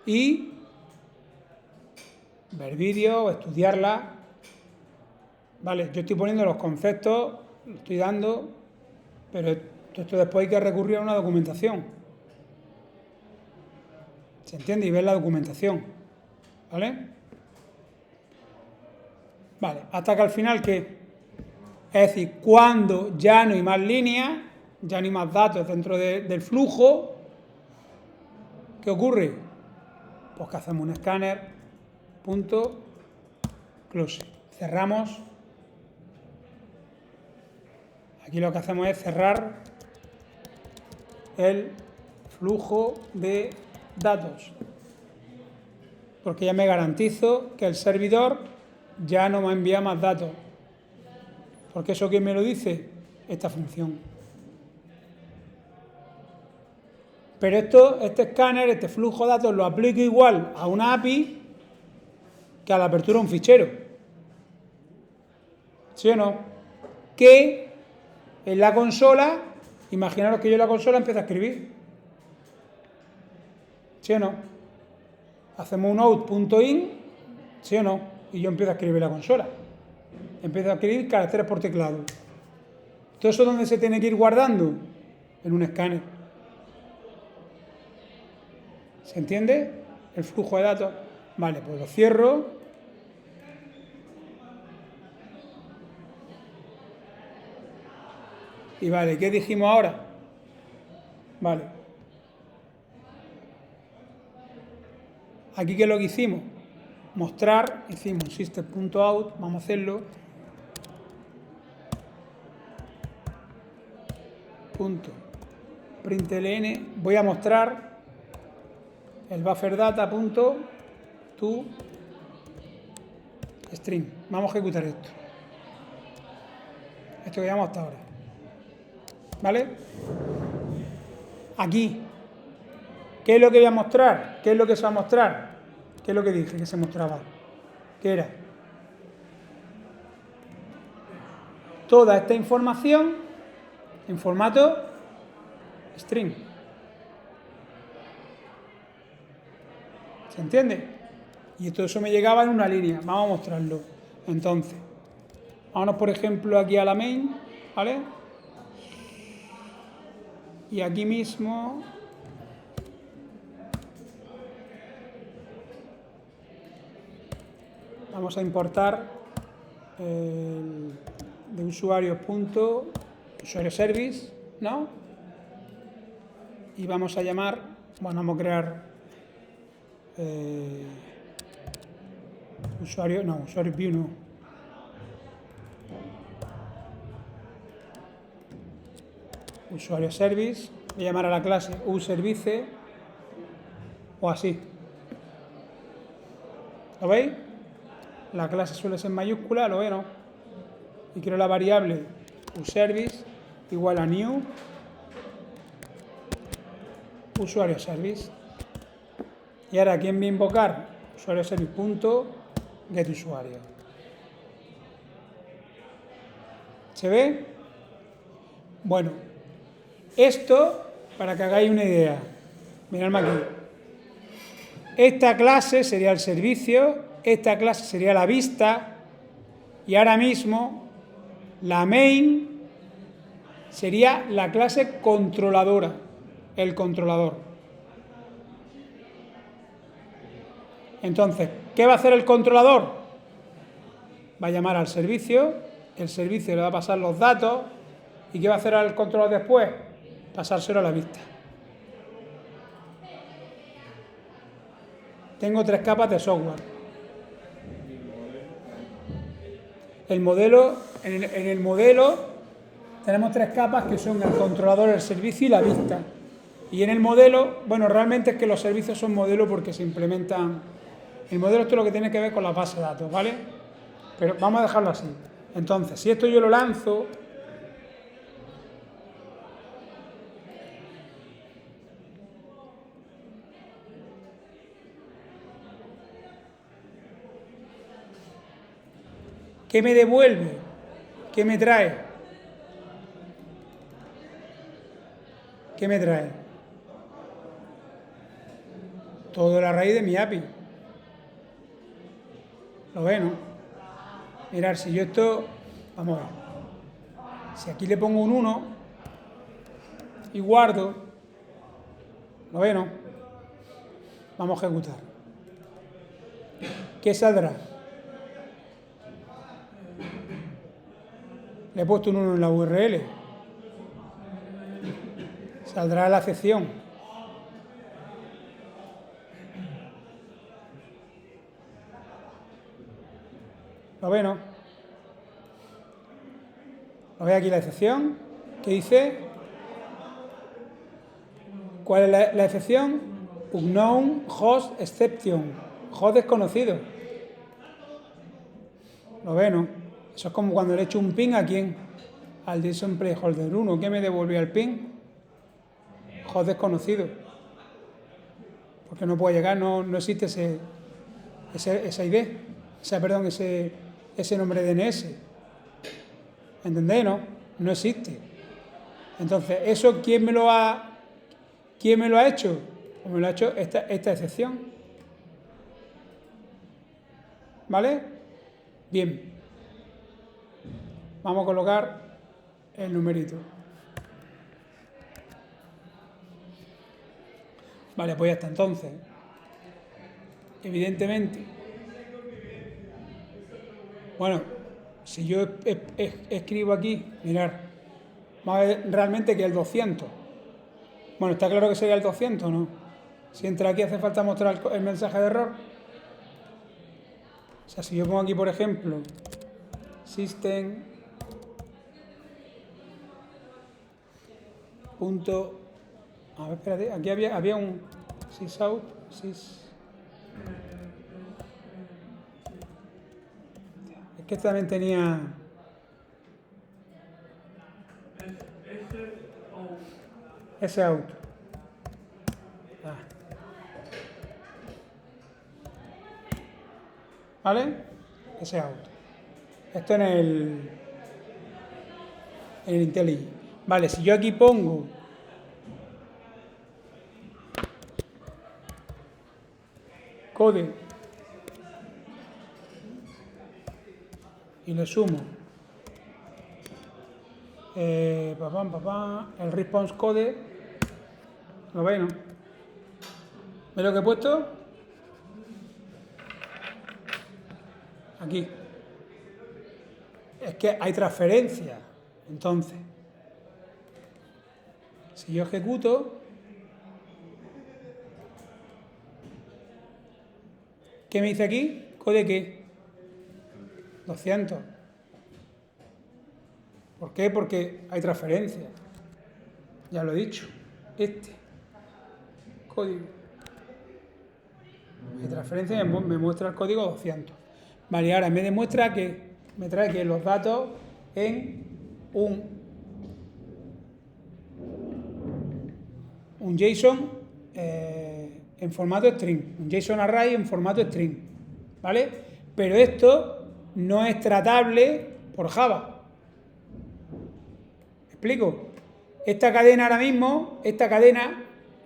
y ver vídeos, estudiarla. Vale, yo estoy poniendo los conceptos, lo estoy dando, pero esto después hay que recurrir a una documentación. ¿Se entiende? Y ver la documentación. ¿Vale? Vale, hasta que al final, ¿qué? Es decir, cuando ya no hay más líneas, ya no hay más datos dentro del flujo, ¿qué ocurre? Pues que hacemos un escáner punto close. Cerramos. Aquí lo que hacemos es cerrar el flujo de datos, porque ya me garantizo que el servidor ya no me envía más datos. Porque eso, ¿quién me lo dice? Esta función. Pero este escáner, este flujo de datos, lo aplico igual a una API que a la apertura de un fichero. ¿Sí o no? Que en la consola, imaginaros que yo en la consola empiezo a escribir. ¿Sí o no? Hacemos un out.in, ¿sí o no? Y yo empiezo a escribir la consola. Empiezo a escribir caracteres por teclado. ¿Todo eso dónde se tiene que ir guardando? En un escáner. ¿Se entiende? El flujo de datos. Vale, pues lo cierro. Y vale, ¿qué dijimos ahora? Vale. Aquí, ¿qué es lo que hicimos? Mostrar, hicimos system.out, vamos a hacerlo. Punto println, voy a mostrar el buffer data punto to string. Vamos a ejecutar esto. Esto que llevamos hasta ahora. ¿Vale? Aquí. ¿Qué es lo que voy a mostrar? ¿Qué es lo que se va a mostrar? ¿Qué es lo que dije que se mostraba? ¿Qué era? Toda esta información en formato string. ¿Se entiende? Y todo eso me llegaba en una línea. Vamos a mostrarlo. Entonces, vámonos por ejemplo aquí a la main, ¿vale? Y aquí mismo vamos a importar de usuario service, ¿no? Y vamos a llamar, bueno, vamos a crear usuario view no. Usuario service, voy a llamar a la clase uservice o así. ¿Lo veis? La clase suele ser mayúscula, ¿lo veis, no? Y quiero la variable uservice igual a new usuario service. Y ahora, ¿quién voy a invocar? Usuario service punto get usuario. ¿Se ve? Bueno, esto, para que hagáis una idea, miradme aquí. Esta clase sería el servicio, esta clase sería la vista, y ahora mismo la main sería la clase controladora. el controlador. Entonces, ¿qué va a hacer el controlador? Va a llamar al servicio, el servicio le va a pasar los datos, ¿y qué va a hacer el controlador después? Pasárselo a la vista. Tengo 3 capas de software. El modelo, en el modelo tenemos 3 capas que son el controlador, el servicio y la vista. Y en el modelo, bueno, realmente es que los servicios son modelo porque se implementan. El modelo esto es lo que tiene que ver con la base de datos, ¿vale? Pero vamos a dejarlo así. Entonces, si esto yo lo lanzo, ¿qué me devuelve? ¿Qué me trae? ¿Qué me trae? Todo la raíz de mi API. ¿Lo ven, no? Mirad, si yo esto... Vamos a ver. Si aquí le pongo un 1 y guardo... ¿Lo ven, no? Vamos a ejecutar. ¿Qué saldrá? Le he puesto un 1 en la URL. Saldrá la excepción. ¿Lo ve, no? ¿Lo ve aquí la excepción? ¿Qué dice? ¿Cuál es la excepción? Unknown host exception. Host desconocido. ¿Lo ve, no? Eso es como cuando le he hecho un ping a quién. Al JSON placeholder 1. ¿Qué me devolvió el ping? Host desconocido. Porque no puede llegar, no existe esa ID. Perdón, ese nombre de DNS. ¿Entendéis, no? No existe. Entonces, ¿eso quién me lo ha hecho? Pues me lo ha hecho esta excepción. ¿Vale? Bien. Vamos a colocar el numerito. Vale, pues ya está. Entonces, evidentemente, bueno, si yo escribo aquí, mirad, vamos a ver realmente que el 200. Bueno, está claro que sería el 200, ¿no? Si entra aquí hace falta mostrar el mensaje de error. O sea, si yo pongo aquí, por ejemplo, system punto, a ver, espérate, aquí había un sysout, es que también tenía ese out. ¿Vale? Ese out. Esto en el IntelliJ. Vale, si yo aquí pongo code y le sumo el response code, ¿lo veis, no? ¿Veis lo que he puesto? Aquí. Es que hay transferencia. Entonces, si yo ejecuto, ¿qué me dice aquí? ¿Code qué? 200. ¿Por qué? Porque hay transferencia. Ya lo he dicho. Código. Hay transferencia y me muestra el código 200. Vale, y ahora me demuestra que me trae que los datos en un JSON en formato string, un JSON array en formato string, ¿vale? Pero esto no es tratable por Java. ¿Me explico? Esta cadena ahora mismo,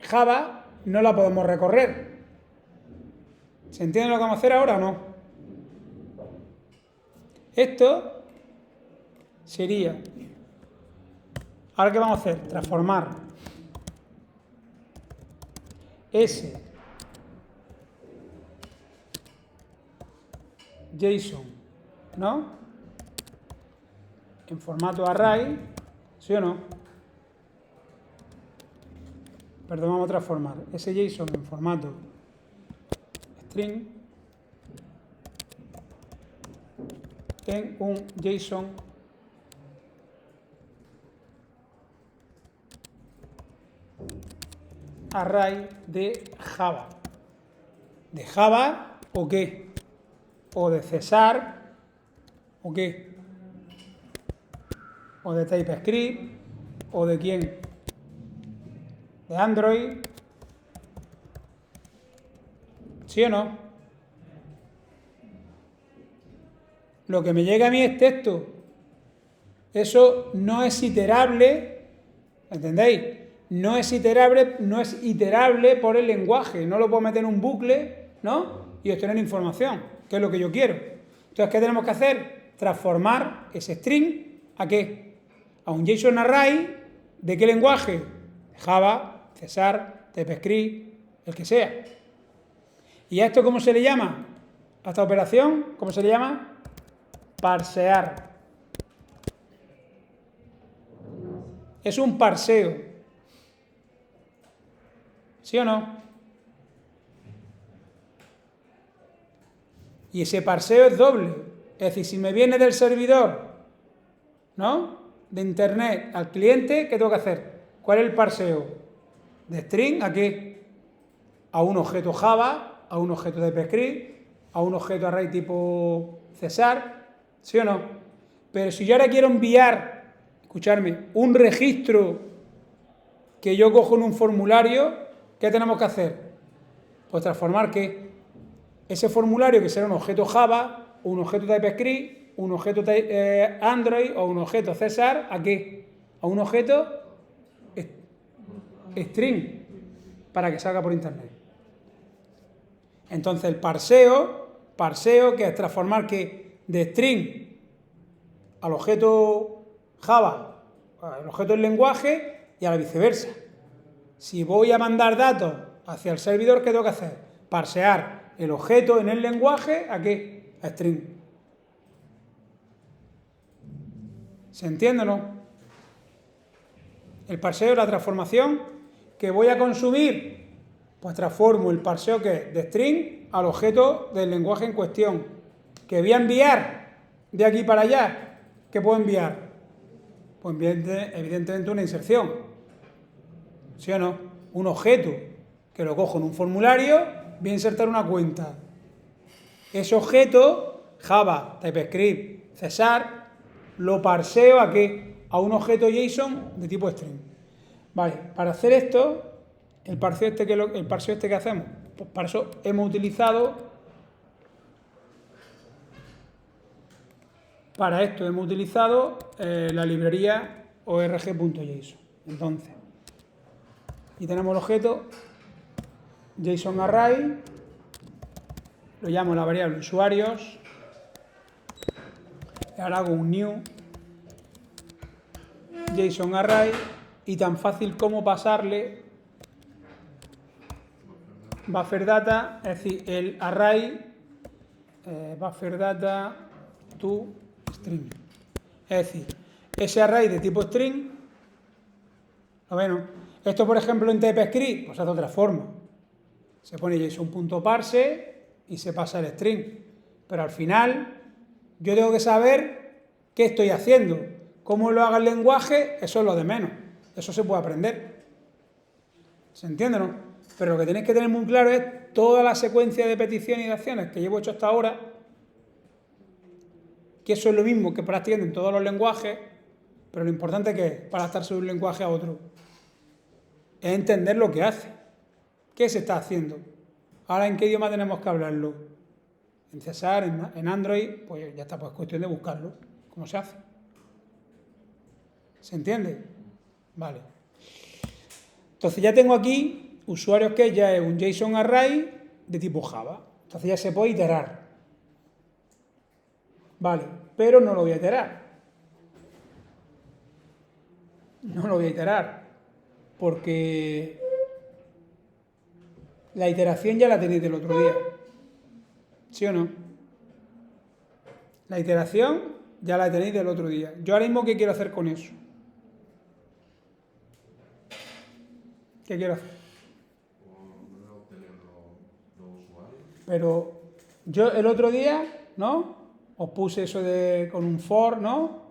Java, no la podemos recorrer. ¿Se entiende lo que vamos a hacer ahora o no? Esto sería... ¿Ahora qué vamos a hacer? Transformar S JSON, ¿no? En formato array, ¿sí o no? Perdón, vamos a transformar ese JSON en formato string en un JSON array de Java. ¿De Java o qué? ¿O de César o qué? ¿O de TypeScript? ¿O de quién? ¿De Android? ¿Sí o no? Lo que me llega a mí es texto. Eso no es iterable, ¿entendéis? No es iterable por el lenguaje. No lo puedo meter en un bucle, ¿no? Y obtener información, que es lo que yo quiero. Entonces, ¿qué tenemos que hacer? Transformar ese string ¿a qué? A un JSON array. ¿De qué lenguaje? Java, César, TypeScript, el que sea. ¿Y a esto cómo se le llama? A esta operación, ¿cómo se le llama? Parsear. Es un parseo. ¿Sí o no? Y ese parseo es doble. Es decir, si me viene del servidor, ¿no? De internet al cliente, ¿qué tengo que hacer? ¿Cuál es el parseo? De string ¿a qué? A un objeto Java, a un objeto de TypeScript, a un objeto array tipo César, ¿sí o no? Pero si yo ahora quiero enviar, escuchadme, un registro que yo cojo en un formulario, ¿qué tenemos que hacer? Pues transformar ¿qué? Ese formulario que será un objeto Java, un objeto TypeScript, un objeto Android o un objeto César, ¿a qué? A un objeto string, para que salga por internet. Entonces el parseo que es transformar que de string al objeto Java, al objeto del lenguaje y a la viceversa. Si voy a mandar datos hacia el servidor, ¿qué tengo que hacer? Parsear el objeto en el lenguaje ¿a qué? A string. ¿Se entiende o no? El parseo es la transformación que voy a consumir. Pues transformo el parseo que es de string al objeto del lenguaje en cuestión. Que voy a enviar de aquí para allá. ¿Qué puedo enviar? Pues evidentemente una inserción. ¿Sí o no? Un objeto que lo cojo en un formulario, voy a insertar una cuenta. Ese objeto, Java, TypeScript, César, lo parseo ¿a qué? A un objeto JSON de tipo string. Vale, para hacer esto, el parseo este que hacemos, pues para eso hemos utilizado, la librería org.json. Entonces, y tenemos el objeto JSON array, lo llamo la variable usuarios, y ahora hago un new JSON array y tan fácil como pasarle buffer data, es decir, el array buffer data to string. Es decir, ese array de tipo string, bueno, esto por ejemplo en TypeScript, pues hace otra forma. Se pone JSON.parse y se pasa el string. Pero al final, yo tengo que saber qué estoy haciendo. Cómo lo haga el lenguaje, eso es lo de menos. Eso se puede aprender. ¿Se entiende, no? Pero lo que tenéis que tener muy claro es toda la secuencia de peticiones y de acciones que llevo hecho hasta ahora, que eso es lo mismo que prácticamente en todos los lenguajes, pero lo importante que es para adaptarse de un lenguaje a otro es entender lo que hace. ¿Qué se está haciendo? Ahora, ¿en qué idioma tenemos que hablarlo? En César, en Android, pues ya está, pues cuestión de buscarlo. ¿Cómo se hace? ¿Se entiende? Vale. Entonces ya tengo aquí usuarios que ya es un JSON array de tipo Java. Entonces ya se puede iterar. Vale, pero no lo voy a iterar. No lo voy a iterar porque La iteración ya la tenéis del otro día. ¿Sí o no? La iteración ya la tenéis del otro día. Yo ahora mismo, ¿qué quiero hacer con eso? ¿Qué quiero hacer? Pero yo el otro día, ¿no? Os puse eso de con un for, ¿no?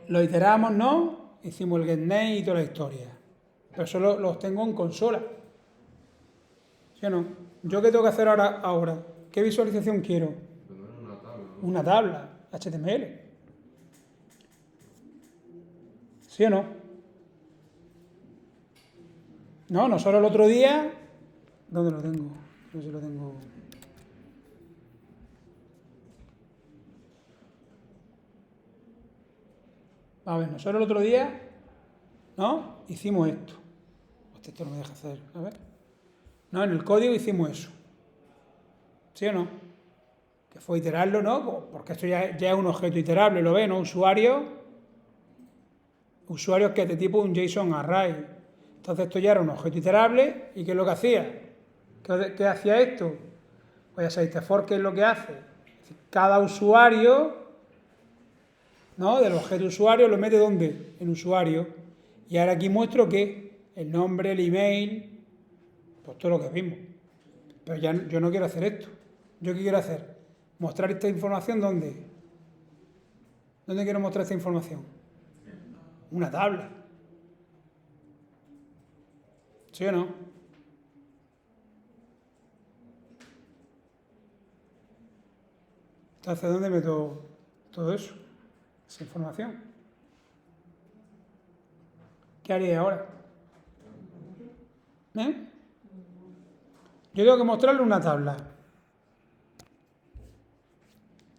Lo iteramos, ¿no? Hicimos el getName y toda la historia. Pero eso los tengo en consola. ¿Sí o no? ¿Yo qué tengo que hacer ahora? ¿Qué visualización quiero? Una tabla HTML. ¿Sí o no? No, nosotros el otro día... ¿Dónde lo tengo? No sé si lo tengo... A ver, nosotros el otro día, ¿no? Hicimos esto. Hostia, esto no me deja hacer. A ver. No, en el código hicimos eso. ¿Sí o no? Que fue iterarlo, ¿no? Porque esto ya es un objeto iterable, lo ve, ¿no? Usuarios que es de tipo un JSON array. Entonces esto ya era un objeto iterable. ¿Y qué es lo que hacía? ¿Qué hacía esto? Pues ya sabéis, for, ¿qué es lo que hace? Es decir, cada usuario, ¿no? Del objeto usuario lo mete ¿dónde? En usuario. Y ahora aquí muestro que el nombre, el email, pues todo lo que vimos. Pero ya yo no quiero hacer esto. ¿Yo qué quiero hacer? Mostrar esta información ¿dónde? ¿Dónde quiero mostrar esta información? Una tabla. ¿Sí o no? Entonces, ¿dónde meto todo eso? Esa información. ¿Qué haría ahora? Yo tengo que mostrarle una tabla.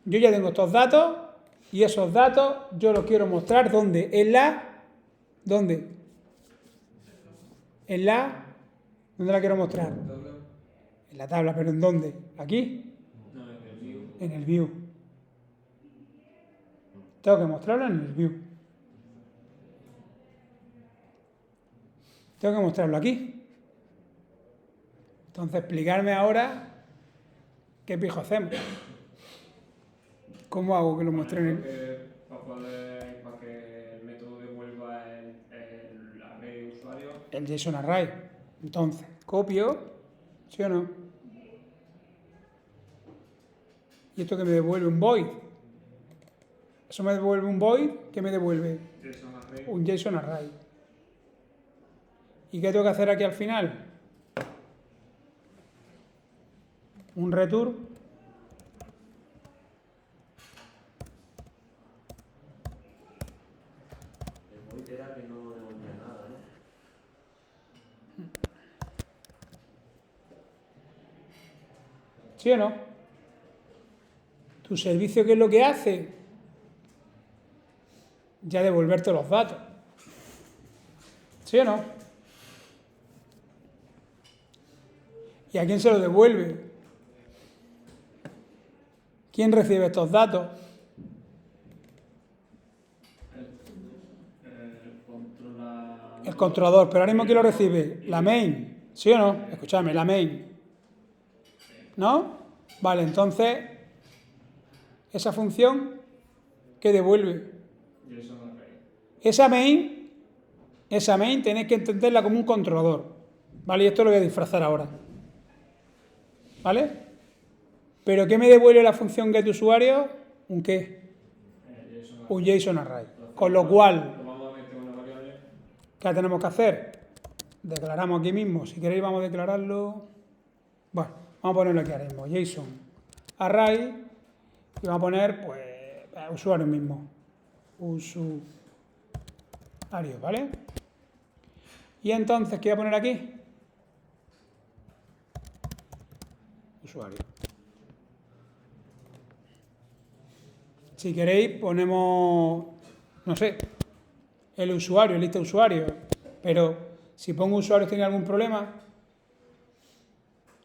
Yo ya tengo estos datos y esos datos yo los quiero mostrar ¿dónde? ¿Dónde? ¿Dónde la quiero mostrar? En la tabla, pero ¿en dónde? ¿Aquí? No, en el view. En el view. Tengo que mostrarlo en el view. Tengo que mostrarlo aquí. Entonces, explicarme ahora qué pijo hacemos. ¿Cómo hago que lo muestre en el...? Para que el método devuelva el array de usuario. El JSON array. Entonces, copio, ¿sí o no? ¿Y esto que me devuelve? Un void. Eso me devuelve un void. ¿Qué me devuelve? JSON array. Un JSON array. ¿Y qué tengo que hacer aquí al final? Un return. El void era que no devolvía nada, ¿no? ¿Sí o no? ¿Tu servicio qué es lo que hace? Ya devolverte los datos. ¿Sí o no? ¿Y a quién se lo devuelve? ¿Quién recibe estos datos? El controlador. Pero ahora mismo ¿quién lo recibe? La main. ¿Sí o no? Escuchadme, la main. ¿No? Vale, entonces, esa función, ¿qué devuelve? JSON array. Esa main tenéis que entenderla como un controlador. ¿Vale? Y esto lo voy a disfrazar ahora. ¿Vale? ¿Pero qué me devuelve la función getUsuario? ¿Un qué? Un JSON array. Con lo cual, Vamos a meter una variable. ¿qué tenemos que hacer? Declaramos aquí mismo. Si queréis vamos a declararlo... Bueno, vamos a ponerlo aquí ahora mismo. JSON array. Y vamos a poner, pues, usuario mismo. Usuario, ¿vale? Y entonces, ¿qué voy a poner aquí? Usuario. Si queréis, ponemos, no sé, el usuario, lista de usuarios. Pero si pongo usuarios tiene algún problema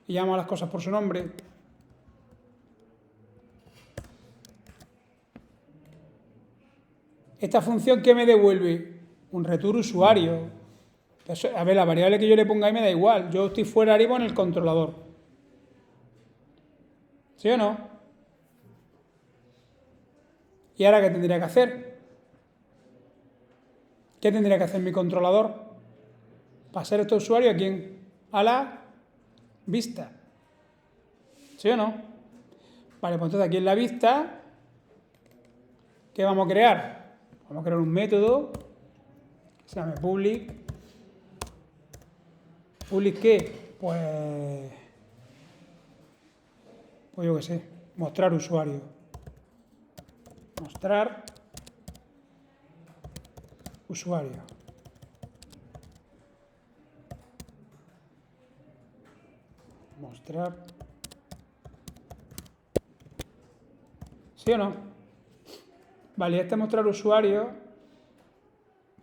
y llamo a las cosas por su nombre. Esta función, ¿qué me devuelve? Un return usuario. Entonces, a ver, la variable que yo le ponga ahí me da igual. Yo estoy fuera arriba en el controlador. ¿Sí o no? ¿Y ahora qué tendría que hacer? ¿Qué tendría que hacer mi controlador? Pasar este usuario a quién? A la vista. ¿Sí o no? Vale, pues entonces aquí en la vista, ¿qué vamos a crear? Vamos a crear un método que se llame public. ¿Public qué? Pues yo qué sé, mostrar usuario. Mostrar usuario. Mostrar. ¿Sí o no? Vale, este mostrar usuario,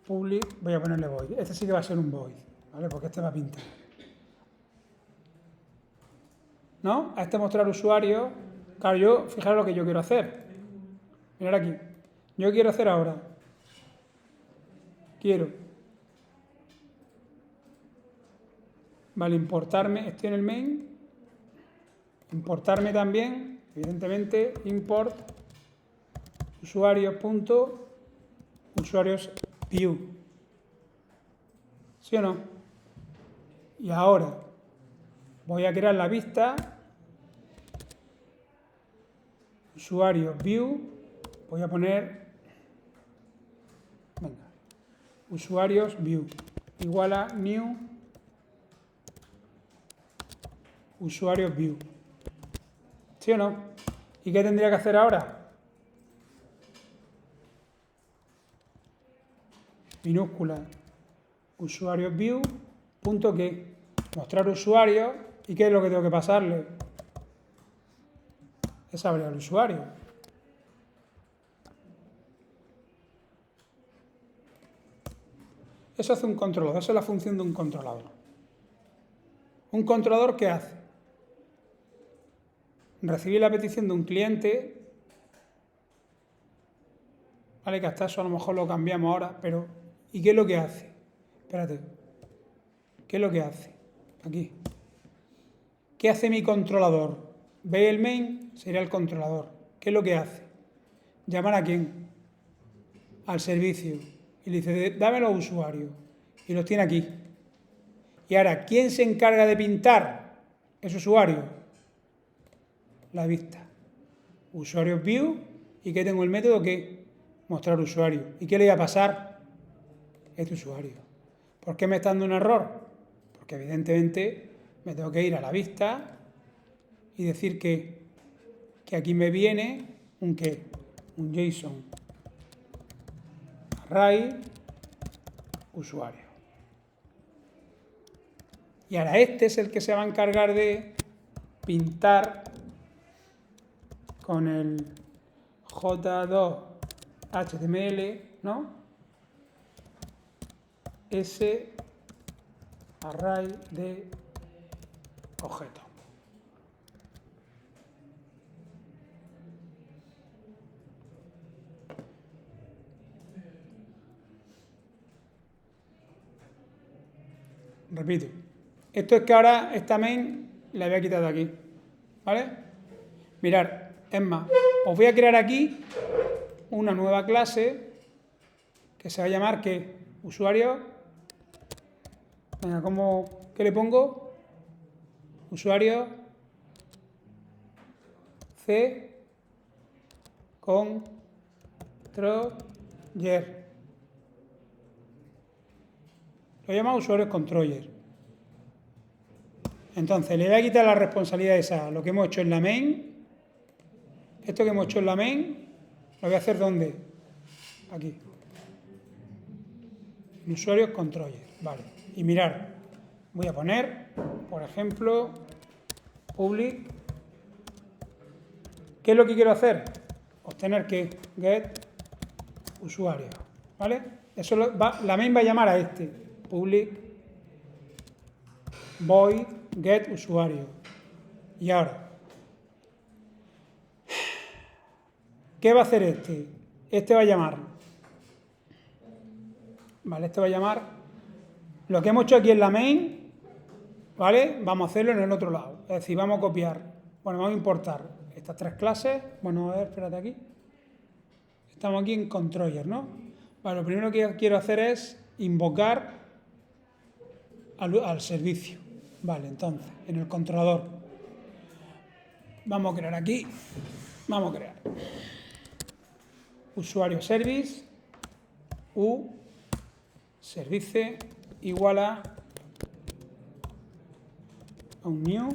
public, voy a ponerle void. Este sí que va a ser un void, ¿vale? Porque este va a pintar. ¿No? A este mostrar usuario, claro, yo, fijaros lo que yo quiero hacer. Mirad aquí. Yo quiero hacer ahora. Vale, importarme, estoy en el main. Importarme también, evidentemente, import usuarios view. ¿Sí o no? Y ahora voy a crear la vista usuarios view. Voy a poner, venga, usuarios view igual a new usuarios view. ¿Sí o no? ¿Y qué tendría que hacer ahora? Minúscula usuarios view punto qué, mostrar usuarios. ¿Y qué es lo que tengo que pasarle? Esa variable usuario. Eso hace un controlador, esa es la función de un controlador. ¿Un controlador qué hace? Recibir la petición de un cliente, vale, que hasta eso a lo mejor lo cambiamos ahora, pero ¿y qué es lo que hace? Espérate, ¿qué es lo que hace? Aquí. ¿Qué hace mi controlador? ¿Veis el main? Sería el controlador. ¿Qué es lo que hace? Llamar a quién? Al servicio. Y le dice, dame los usuarios. Y los tiene aquí. Y ahora, ¿quién se encarga de pintar ese usuario? La vista. Usuarios view. ¿Y qué tengo el método? ¿Qué? Mostrar usuario. ¿Y qué le voy a pasar? Este usuario. ¿Por qué me está dando un error? Porque evidentemente me tengo que ir a la vista y decir que aquí me viene un ¿qué? Un JSON array usuario. Y ahora este es el que se va a encargar de pintar con el J2 HTML, ¿no? Ese array de objetos. Repito. Esto es que ahora esta main la voy a quitar de aquí. ¿Vale? Mirad, es más, os voy a crear aquí una nueva clase que se va a llamar ¿qué? Usuario. Venga, ¿qué le pongo? Usuario C controller. Lo llama usuarios controller. Entonces, le voy a quitar la responsabilidad esa, lo que hemos hecho en la main. Esto que hemos hecho en la main, lo voy a hacer ¿dónde? Aquí. En usuarios controller. Vale. Y mirar, voy a poner, por ejemplo, public. ¿Qué es lo que quiero hacer? Obtener que get usuario. ¿Vale? Eso la main va a llamar a este. Public void get usuario. Y ahora, ¿qué va a hacer este? Este va a llamar. Vale, este va a llamar Lo que hemos hecho aquí en la main, ¿vale? Vamos a hacerlo en el otro lado. Es decir, vamos a copiar, bueno, vamos a importar estas tres clases. Bueno, a ver, espérate aquí. Estamos aquí en controller, ¿no? Vale, lo primero que quiero hacer es invocar al servicio. Vale, entonces, en el controlador. Vamos a crear aquí, vamos a crear usuario service, service igual a un new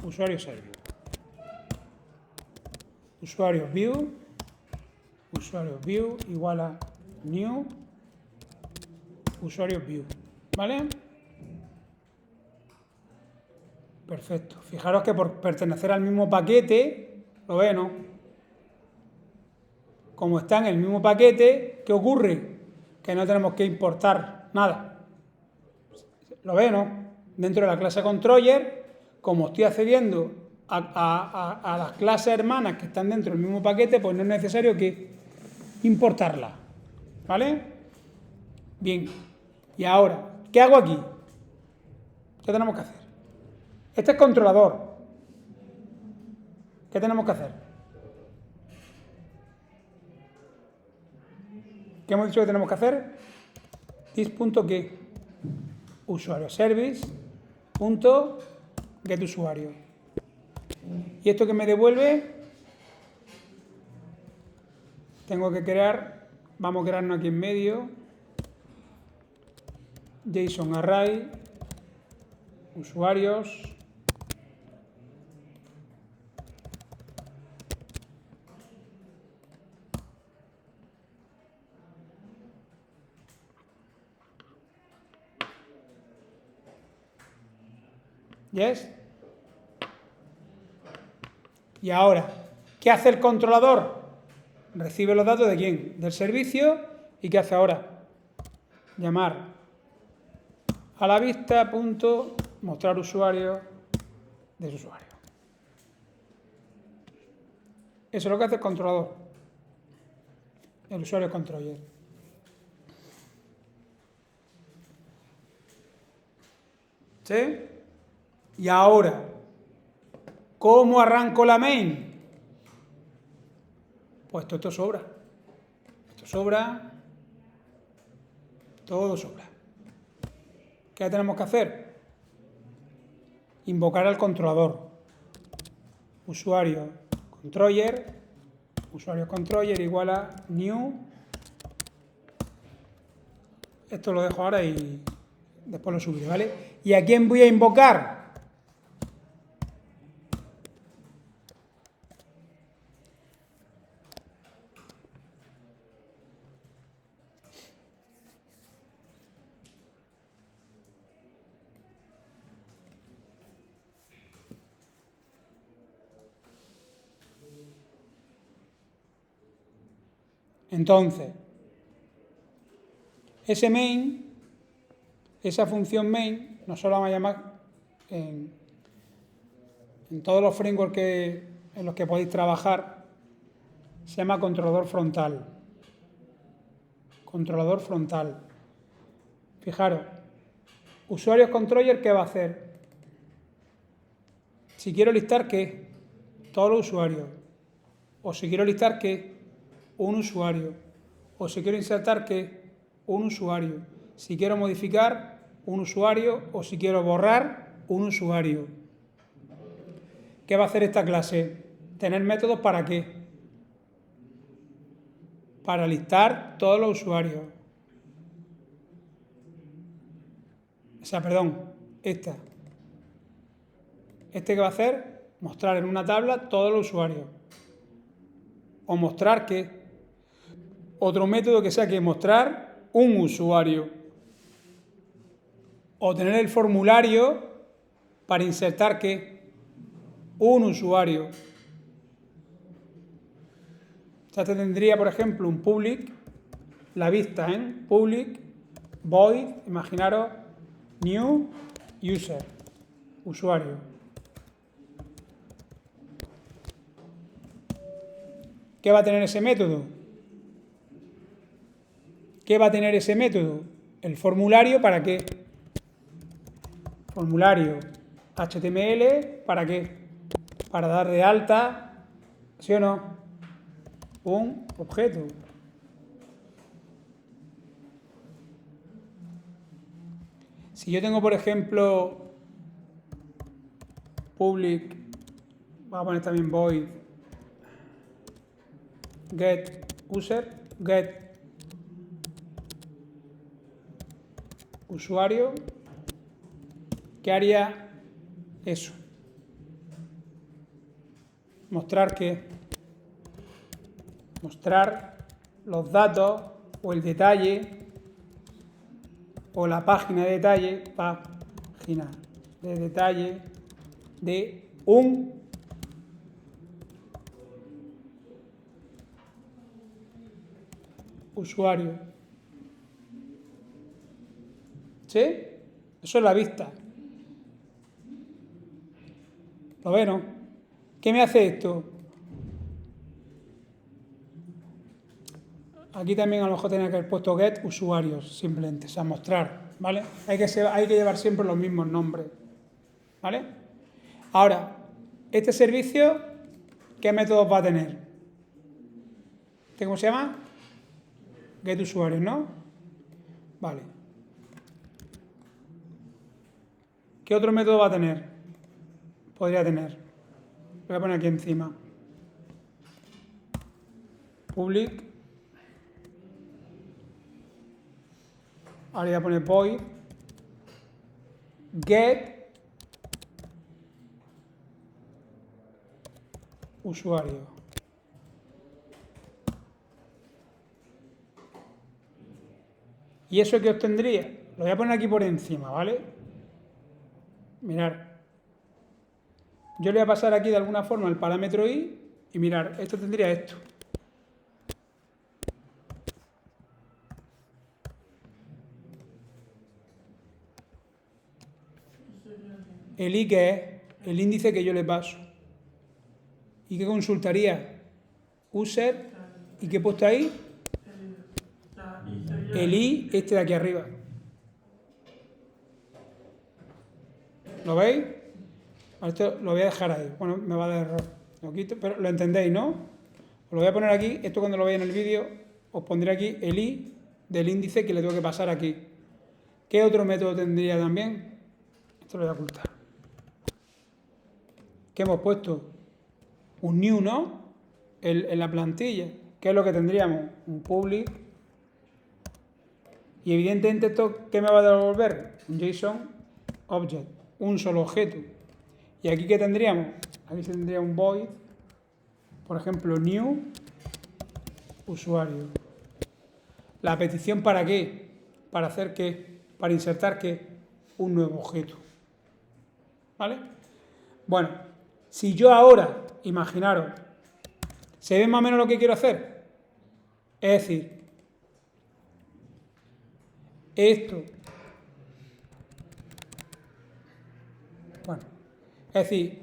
usuario service. Usuario view igual a new usuario view, ¿vale? Perfecto. Fijaros que por pertenecer al mismo paquete, lo ve, ¿no? Como está en el mismo paquete, ¿qué ocurre? Que no tenemos que importar nada. ¿Lo ve, no? Dentro de la clase controller, como estoy accediendo a las clases hermanas que están dentro del mismo paquete, pues no es necesario que importarlas. ¿Vale? Bien. Y ahora, ¿qué hago aquí? ¿Qué tenemos que hacer? Este es controlador. ¿Qué tenemos que hacer? ¿Qué hemos dicho que tenemos que hacer? This.get usuario service .get usuario. ¿Y esto que me devuelve? Tengo que crear, vamos a crearnos aquí en medio, JSON array, usuarios, ¿yes? Y ahora, ¿qué hace el controlador? Recibe los datos de quién? Del servicio. ¿Y qué hace ahora? Llamar a la vista punto mostrar usuario de su usuario. Eso es lo que hace el controlador. El usuario controller. ¿Sí? Y ahora, ¿cómo arranco la main? Pues esto sobra. Esto sobra. Todo sobra. ¿Qué tenemos que hacer? Invocar al controlador. Usuario controller igual a new. Esto lo dejo ahora y después lo subiré, ¿vale? ¿Y a quién voy a invocar? Entonces, ese main, esa función main, nosotros la vamos a llamar en todos los frameworks en los que podéis trabajar, se llama controlador frontal. Controlador frontal. Fijaros, usuarios controller, ¿qué va a hacer? Si quiero listar, ¿qué? Todos los usuarios. O si quiero listar, ¿qué? Un usuario. O si quiero insertar, ¿qué? Un usuario. Si quiero modificar, un usuario. O si quiero borrar, un usuario. ¿Qué va a hacer esta clase? Tener métodos ¿para qué? Para listar todos los usuarios. O sea, perdón, esta. ¿Este qué va a hacer? Mostrar en una tabla todos los usuarios. O mostrar que otro método que sea que mostrar un usuario. O tener el formulario para insertar que un usuario. O sea, te tendría, por ejemplo, un public, la vista en public, void, imaginaros, new user, usuario. ¿Qué va a tener ese método? ¿Qué va a tener ese método? el formulario, ¿para qué? Formulario HTML, ¿para qué? Para dar de alta, ¿sí o no? Un objeto. Si yo tengo, por ejemplo, public, voy a poner también void get user, get usuario, ¿qué haría eso? Mostrar que mostrar los datos o el detalle o la página de detalle, página de detalle de un usuario. ¿Sí? Eso es la vista. ¿Lo ven, no? ¿Qué me hace esto? Aquí también a lo mejor tenía que haber puesto get usuarios, simplemente, o sea, mostrar, ¿vale? Hay que llevar siempre los mismos nombres, ¿vale? Ahora, este servicio, ¿qué métodos va a tener? ¿Cómo se llama? Get usuarios, ¿no? Vale. ¿Qué otro método va a tener? Podría tener. Lo voy a poner aquí encima. Public. Ahora voy a poner void get usuario. ¿Y eso qué obtendría? Lo voy a poner aquí por encima, ¿vale? Mirar. Yo le voy a pasar aquí de alguna forma el parámetro i y mirar, esto tendría esto. El i que es el índice que yo le paso. ¿Y qué consultaría? User. ¿Y qué he puesto ahí? El i este de aquí arriba. ¿Lo veis? Esto lo voy a dejar ahí. Bueno, me va a dar error. Lo quito, pero lo entendéis, ¿no? Os lo voy a poner aquí. Esto cuando lo veáis en el vídeo, os pondré aquí el i del índice que le tengo que pasar aquí. ¿Qué otro método tendría también? Esto lo voy a ocultar. ¿Qué hemos puesto? Un new, ¿no? En la plantilla. ¿Qué es lo que tendríamos? Un public. Y evidentemente esto, ¿qué me va a devolver? Un JSON object. Un solo objeto. ¿Y aquí qué tendríamos? Aquí se tendría un void. Por ejemplo, new usuario. ¿La petición para qué? ¿Para hacer qué? Para insertar qué? Un nuevo objeto. ¿Vale? Bueno, si yo ahora, imaginaros, ¿se ve más o menos lo que quiero hacer? Es decir, esto, bueno, es decir,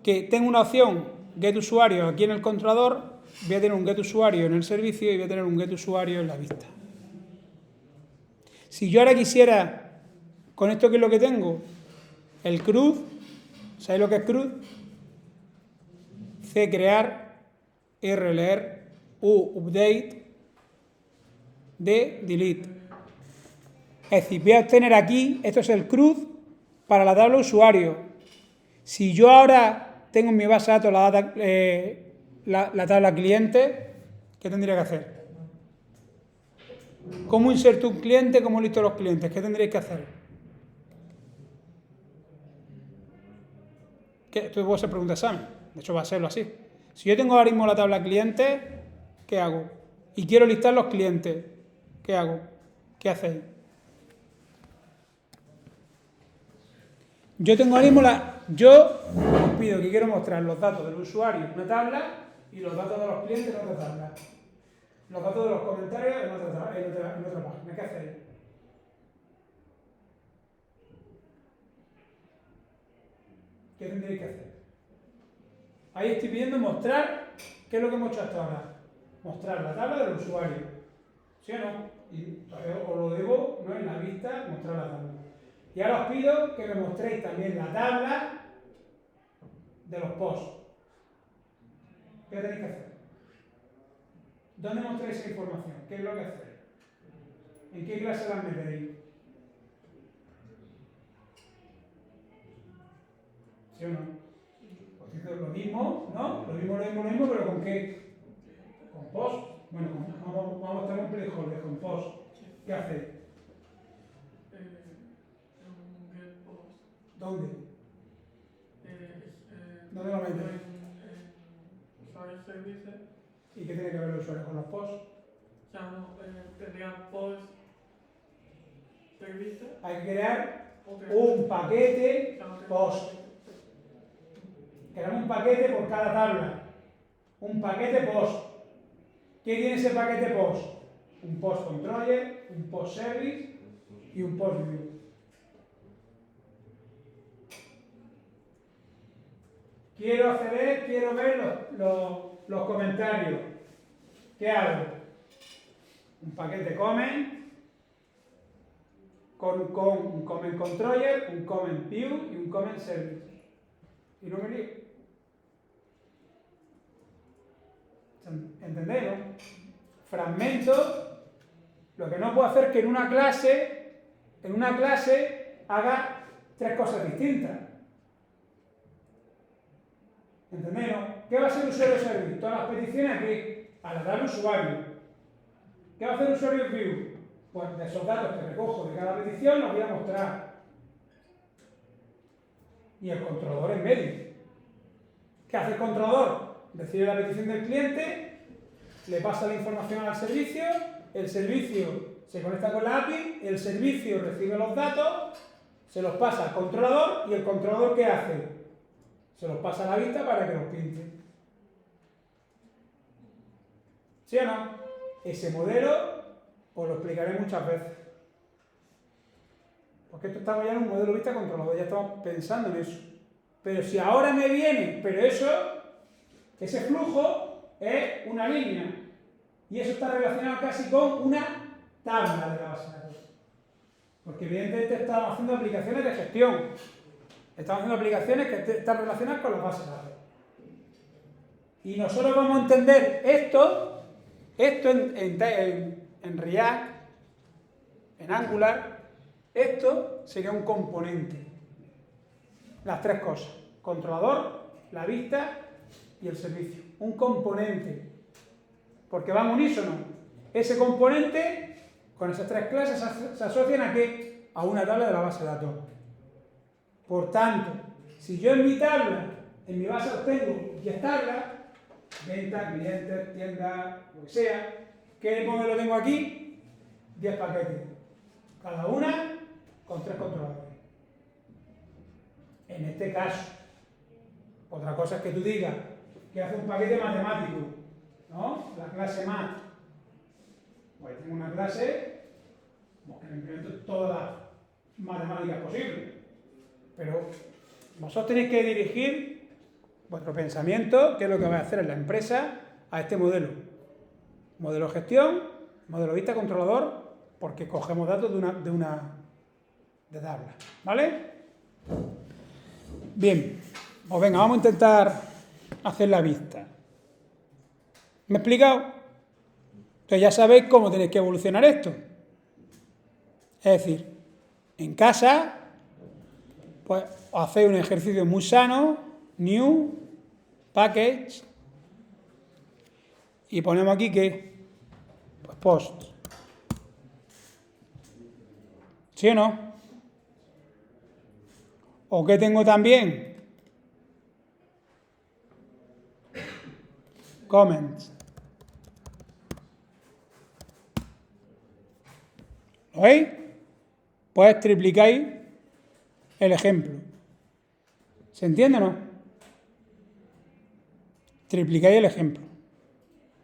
que tengo una opción get usuario aquí en el controlador, voy a tener un get usuario en el servicio y voy a tener un get usuario en la vista. Si yo ahora quisiera, con esto que es lo que tengo, el CRUD, ¿sabéis lo que es CRUD? C crear, R leer, U update, D delete. Es decir, voy a obtener aquí, esto es el CRUD para la tabla usuario. Si yo ahora tengo en mi base de datos la tabla cliente, ¿qué tendría que hacer? ¿Cómo inserto un cliente? ¿Cómo listo los clientes? ¿Qué tendréis que hacer? Esto puede ser pregunta de examen. De hecho, va a serlo así. Si yo tengo ahora mismo la tabla cliente, ¿qué hago? Y quiero listar los clientes, ¿qué hago? ¿Qué hacéis? Yo tengo ahora mismo yo os pido que quiero mostrar los datos del usuario en una tabla y los datos de los clientes en otra tabla. Los datos de los comentarios en otra página. ¿Qué hacéis? ¿Qué tendréis que hacer? Ahí estoy pidiendo mostrar, ¿qué es lo que hemos hecho hasta ahora? Mostrar la tabla del usuario. ¿Sí o no? Y entonces os lo debo, ¿no?, en la vista mostrar la tabla. Y ahora os pido que me mostréis también la tabla de los posts. ¿Qué tenéis que hacer? ¿Dónde mostráis esa información? ¿Qué es lo que hacéis? ¿En qué clase las meteréis? ¿Sí o no? Pues dice lo mismo, ¿no? Lo mismo, pero ¿con qué? Con post. Bueno, vamos a tener un placeholder con post. ¿Qué hacéis? Un get post. ¿Dónde? ¿Dónde lo metes? En usuario service. ¿Y qué tiene que ver el usuario con los posts? O sea, no, tendría post service. Hay que crear o que- un paquete o sea, no tengo- post. Creamos un paquete por cada tabla. Un paquete post. ¿Qué tiene ese paquete post? Un post controller, un post service y un post view. Quiero acceder, quiero ver los comentarios. ¿Qué hago? Un paquete comment con un comment controller, un comment view y un comment service. Y no me lío. ¿Entendéis, no? Fragmento. Lo que no puedo hacer es que en una clase haga tres cosas distintas. ¿Entendéis, no? ¿Qué va a hacer el usuario service? Todas las peticiones aquí, a la tabla usuario. ¿Qué va a hacer el usuario view? Pues de esos datos que recojo de cada petición los voy a mostrar. Y el controlador en medio. ¿Qué hace el controlador? Recibe la petición del cliente, le pasa la información al servicio, el servicio se conecta con la API, el servicio recibe los datos, se los pasa al controlador y el controlador ¿qué hace? Se los pasa a la vista para que los pinte. ¿Sí o no? Ese modelo os lo explicaré muchas veces. Porque esto estamos ya en un modelo vista controlador, ya estamos pensando en eso. Pero si ahora me viene, pero ese flujo es una línea. Y eso está relacionado casi con una tabla de la base de datos. Porque evidentemente estamos haciendo aplicaciones de gestión. Estamos haciendo aplicaciones que están relacionadas con las bases de datos. Y nosotros vamos a entender esto en React, en Angular, esto sería un componente. Las tres cosas: controlador, la vista y el servicio. Un componente. Porque van unísono. Ese componente, con esas tres clases, se asocian ¿a qué? A una tabla de la base de datos. Por tanto, si yo en mi tabla, en mi base obtengo 10 tablas, venta, clientes, tienda, lo que sea, ¿qué modelo tengo aquí? 10 paquetes. Cada una con 3 controladores. En este caso, otra cosa es que tú digas que hace un paquete matemático, ¿no? La clase mat. Pues tengo una clase que le implemento todas las matemáticas posibles. Pero vosotros tenéis que dirigir vuestro pensamiento, que es lo que vais a hacer en la empresa, a este modelo. Modelo gestión, modelo vista controlador, porque cogemos datos de tabla. ¿Vale? Bien, pues venga, vamos a intentar hacer la vista. ¿Me he explicado? Entonces ya sabéis cómo tenéis que evolucionar esto. Es decir, en casa, pues hacéis un ejercicio muy sano, new, package, y ponemos aquí que, pues post. ¿Sí o no? ¿O qué tengo también? Comments. ¿Lo veis? Pues triplicáis el ejemplo. ¿Se entiende o no? Triplicáis el ejemplo.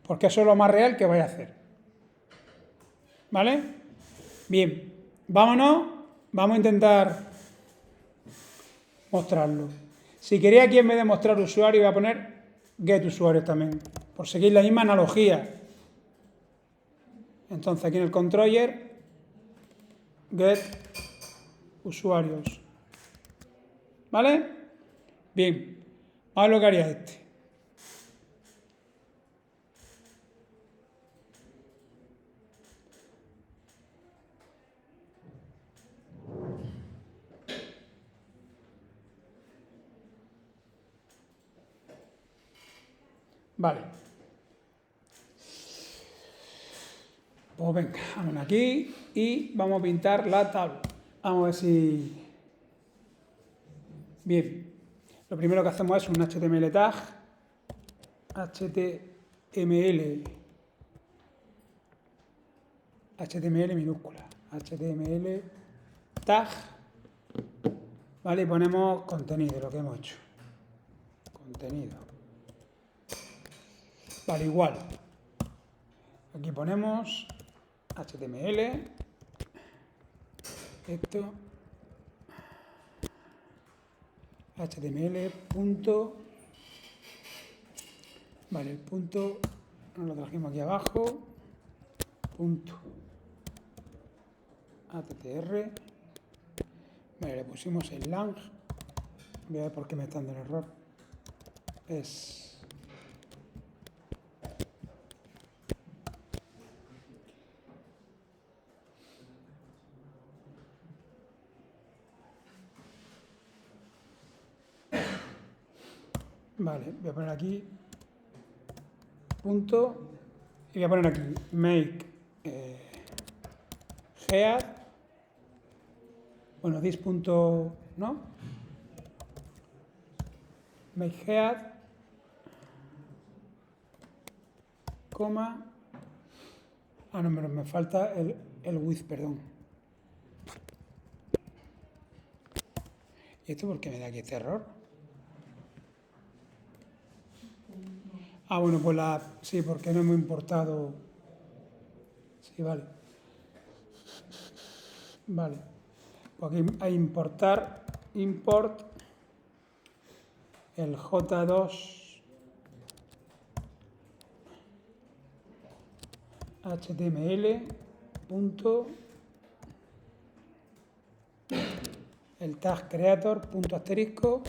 Porque eso es lo más real que vais a hacer. ¿Vale? Bien. Vámonos. Vamos a intentar mostrarlo. Si queréis aquí en vez de mostrar usuario voy a poner get usuarios también. Por seguir la misma analogía. Entonces aquí en el controller, get usuarios. ¿Vale? Bien, vamos a ver lo que haría este. Vale. Pues venga, vamos aquí y vamos a pintar la tabla. Vamos a ver si... Bien. Lo primero que hacemos es un HTML tag. HTML minúscula. HTML tag. Vale, y ponemos contenido, lo que hemos hecho. Contenido. Vale, igual. Aquí ponemos HTML. Esto. HTML punto. Vale, el punto nos lo trajimos aquí abajo. Punto. ATTR. Vale, le pusimos el lang. Voy a ver por qué me está dando el error. Es... Vale, voy a poner aquí punto y voy a poner aquí make head, bueno, this punto, ¿no? Make head, coma, no, me falta el with, perdón. ¿Y esto por qué me da aquí este error? Bueno, pues sí, porque no hemos importado. Sí, vale. Vale. Pues aquí hay importar, import, el J2 HTML punto el tag creator punto asterisco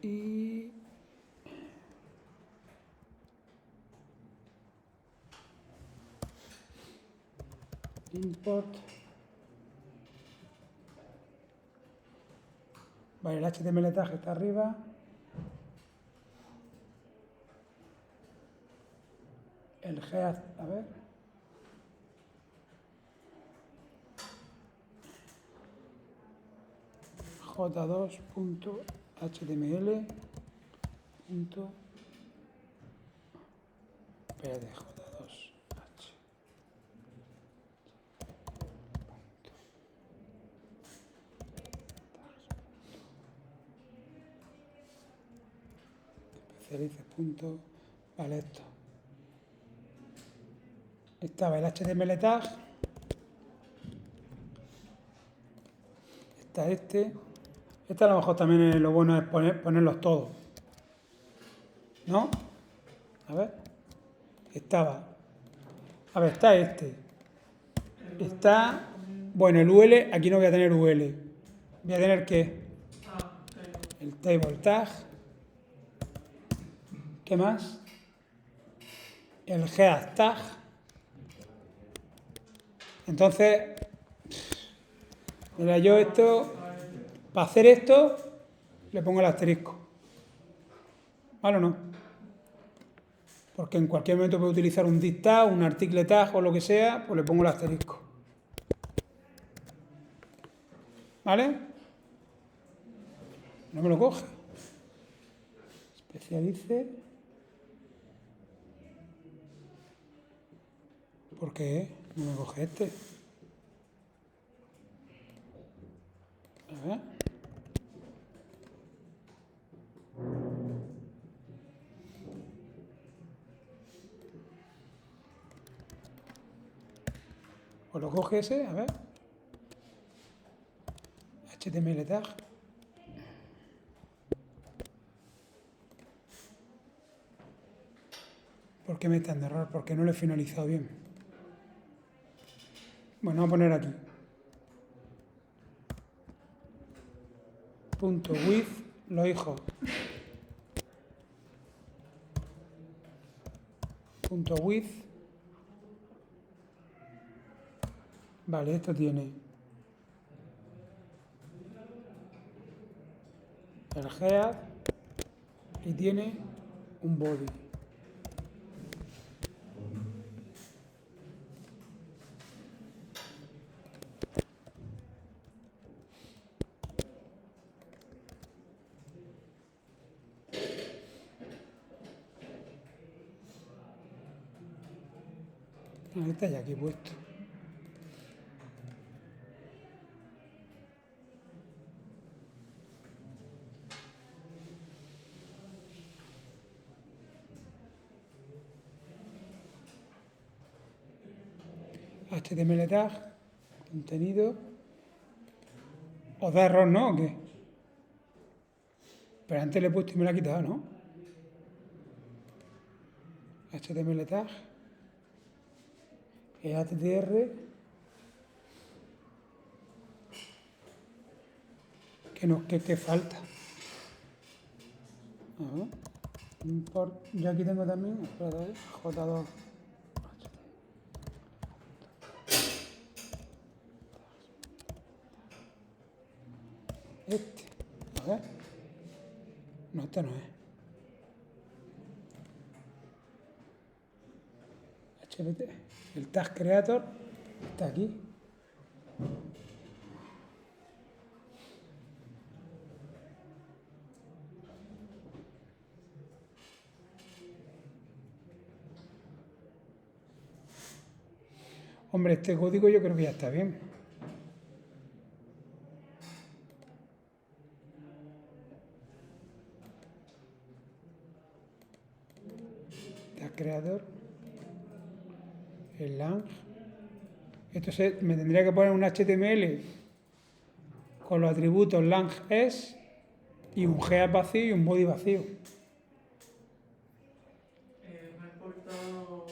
y import. Vale, el HTML tag está arriba. El head, a ver. J2.html. Espérate, J2H. Especialices. Vale, esto. Estaba el HTML tag. Está este. Este a lo mejor también lo bueno es ponerlos todos. ¿No? A ver. Estaba. A ver, está este. Está. Bueno, el UL, aquí no voy a tener UL. Voy a tener ¿qué? El table tag. ¿Qué más? El head tag. Entonces, mira, yo esto, para hacer esto, le pongo el asterisco. ¿Vale o no? Porque en cualquier momento puedo utilizar un div tag, un article tag o lo que sea, pues le pongo el asterisco. ¿Vale? No me lo coge. Especialice. ¿Por qué no me coge este? A ver. ¿O lo coge ese? A ver. HTML tag. qué me está dando error? Porque no lo he finalizado bien. Bueno, vamos a poner aquí. Punto with los hijos. Punto with. Vale, esto tiene el head y tiene un body. Ah, está ya aquí puesto. HTML tag, contenido. ¿Os da error, no? ¿O qué? Pero antes le he puesto y me lo ha quitado, ¿no? HTML tag. HTTR. ¿Qué falta? A ver. Import. Yo aquí tengo también. Espera, J2. Este. A ver. No, este no es. HTTP. El tag creator está aquí. Hombre, este código yo creo que ya está bien. Tag creator. El lang. Esto me tendría que poner un HTML con los atributos lang es y un head vacío y un body vacío. Me he importado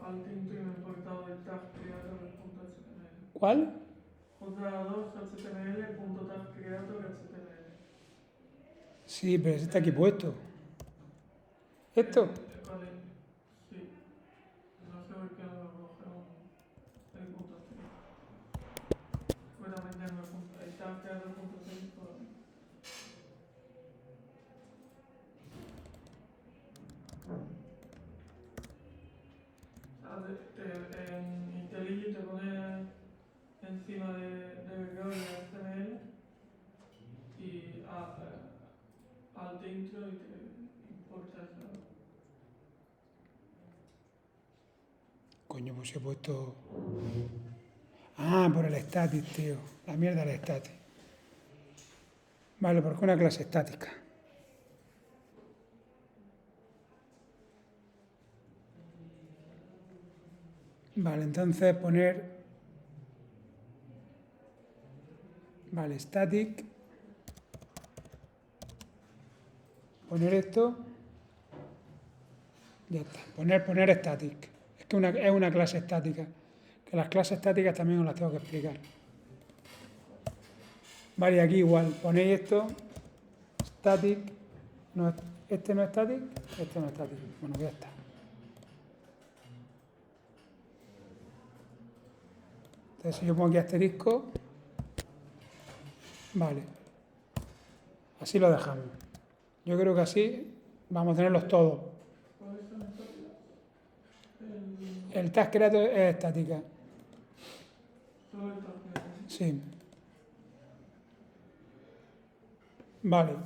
al intro y me he importado el tag creator.html. ¿Cuál? J2html.tagcreator.html. Sí, pero ese está aquí puesto. ¿Esto? Vale, sí. No sé por qué no lo coge el punto C. Fuera meterme el tag creator.html. En IntelliJ te pone encima de Gregory HTML y alt intro y te importas la. Coño, pues he puesto... Ah, por el static, tío. La mierda del static. Vale, porque una clase estática. Vale, entonces poner... Vale, static. Poner esto. Ya está. Poner static. Es que es una clase estática. Que las clases estáticas también os las tengo que explicar. Vale, aquí igual. Ponéis esto. Static. No, este no es static. Este no es static. Bueno, ya está. Entonces, si yo pongo aquí asterisco. Vale. Así lo dejamos. Yo creo que así vamos a tenerlos todos. ¿Cuáles son estos? El tag creator es estática. Solo el tag creator. Sí. Vale.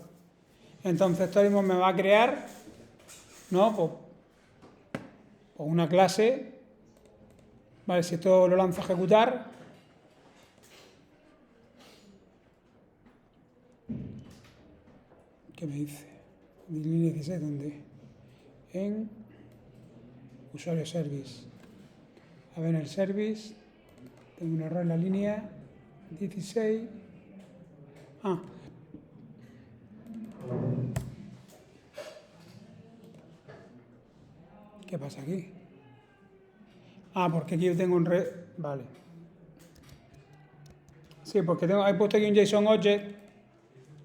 Entonces esto mismo me va a crear, ¿no? Pues una clase. Vale, si esto lo lanzo a ejecutar. ¿Qué me dice? Mi línea 16, ¿dónde? En usuario service. A ver, en el service tengo un error en la línea 16. Ah. ¿Qué pasa aquí? Ah, porque aquí yo tengo un red. Vale. Sí, porque he puesto aquí un JSON Object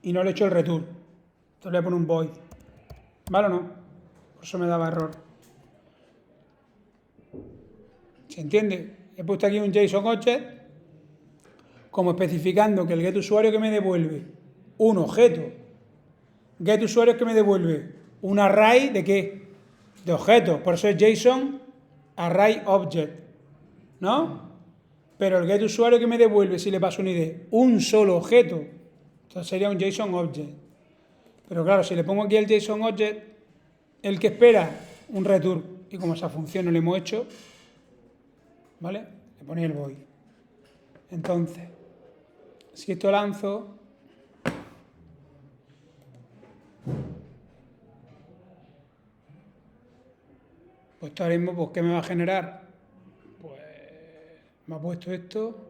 y no le he hecho el return. Entonces le voy a poner un void. ¿Vale o no? Por eso me daba error. ¿Se entiende? He puesto aquí un JSON Object como especificando que el getUsuario que me devuelve un objeto. GetUsuario que me devuelve un array de ¿qué? De objetos. Por eso es JSON Array Object. ¿No? Pero el getUsuario que me devuelve, si le paso un ID, un solo objeto, entonces sería un JSON Object. Pero claro, si le pongo aquí el JSON Object, el que espera un return, y como esa función no le hemos hecho, ¿vale? Le ponéis el void. Entonces, si esto lanzo, pues esto ahora mismo, pues, ¿qué me va a generar? Pues me ha puesto esto.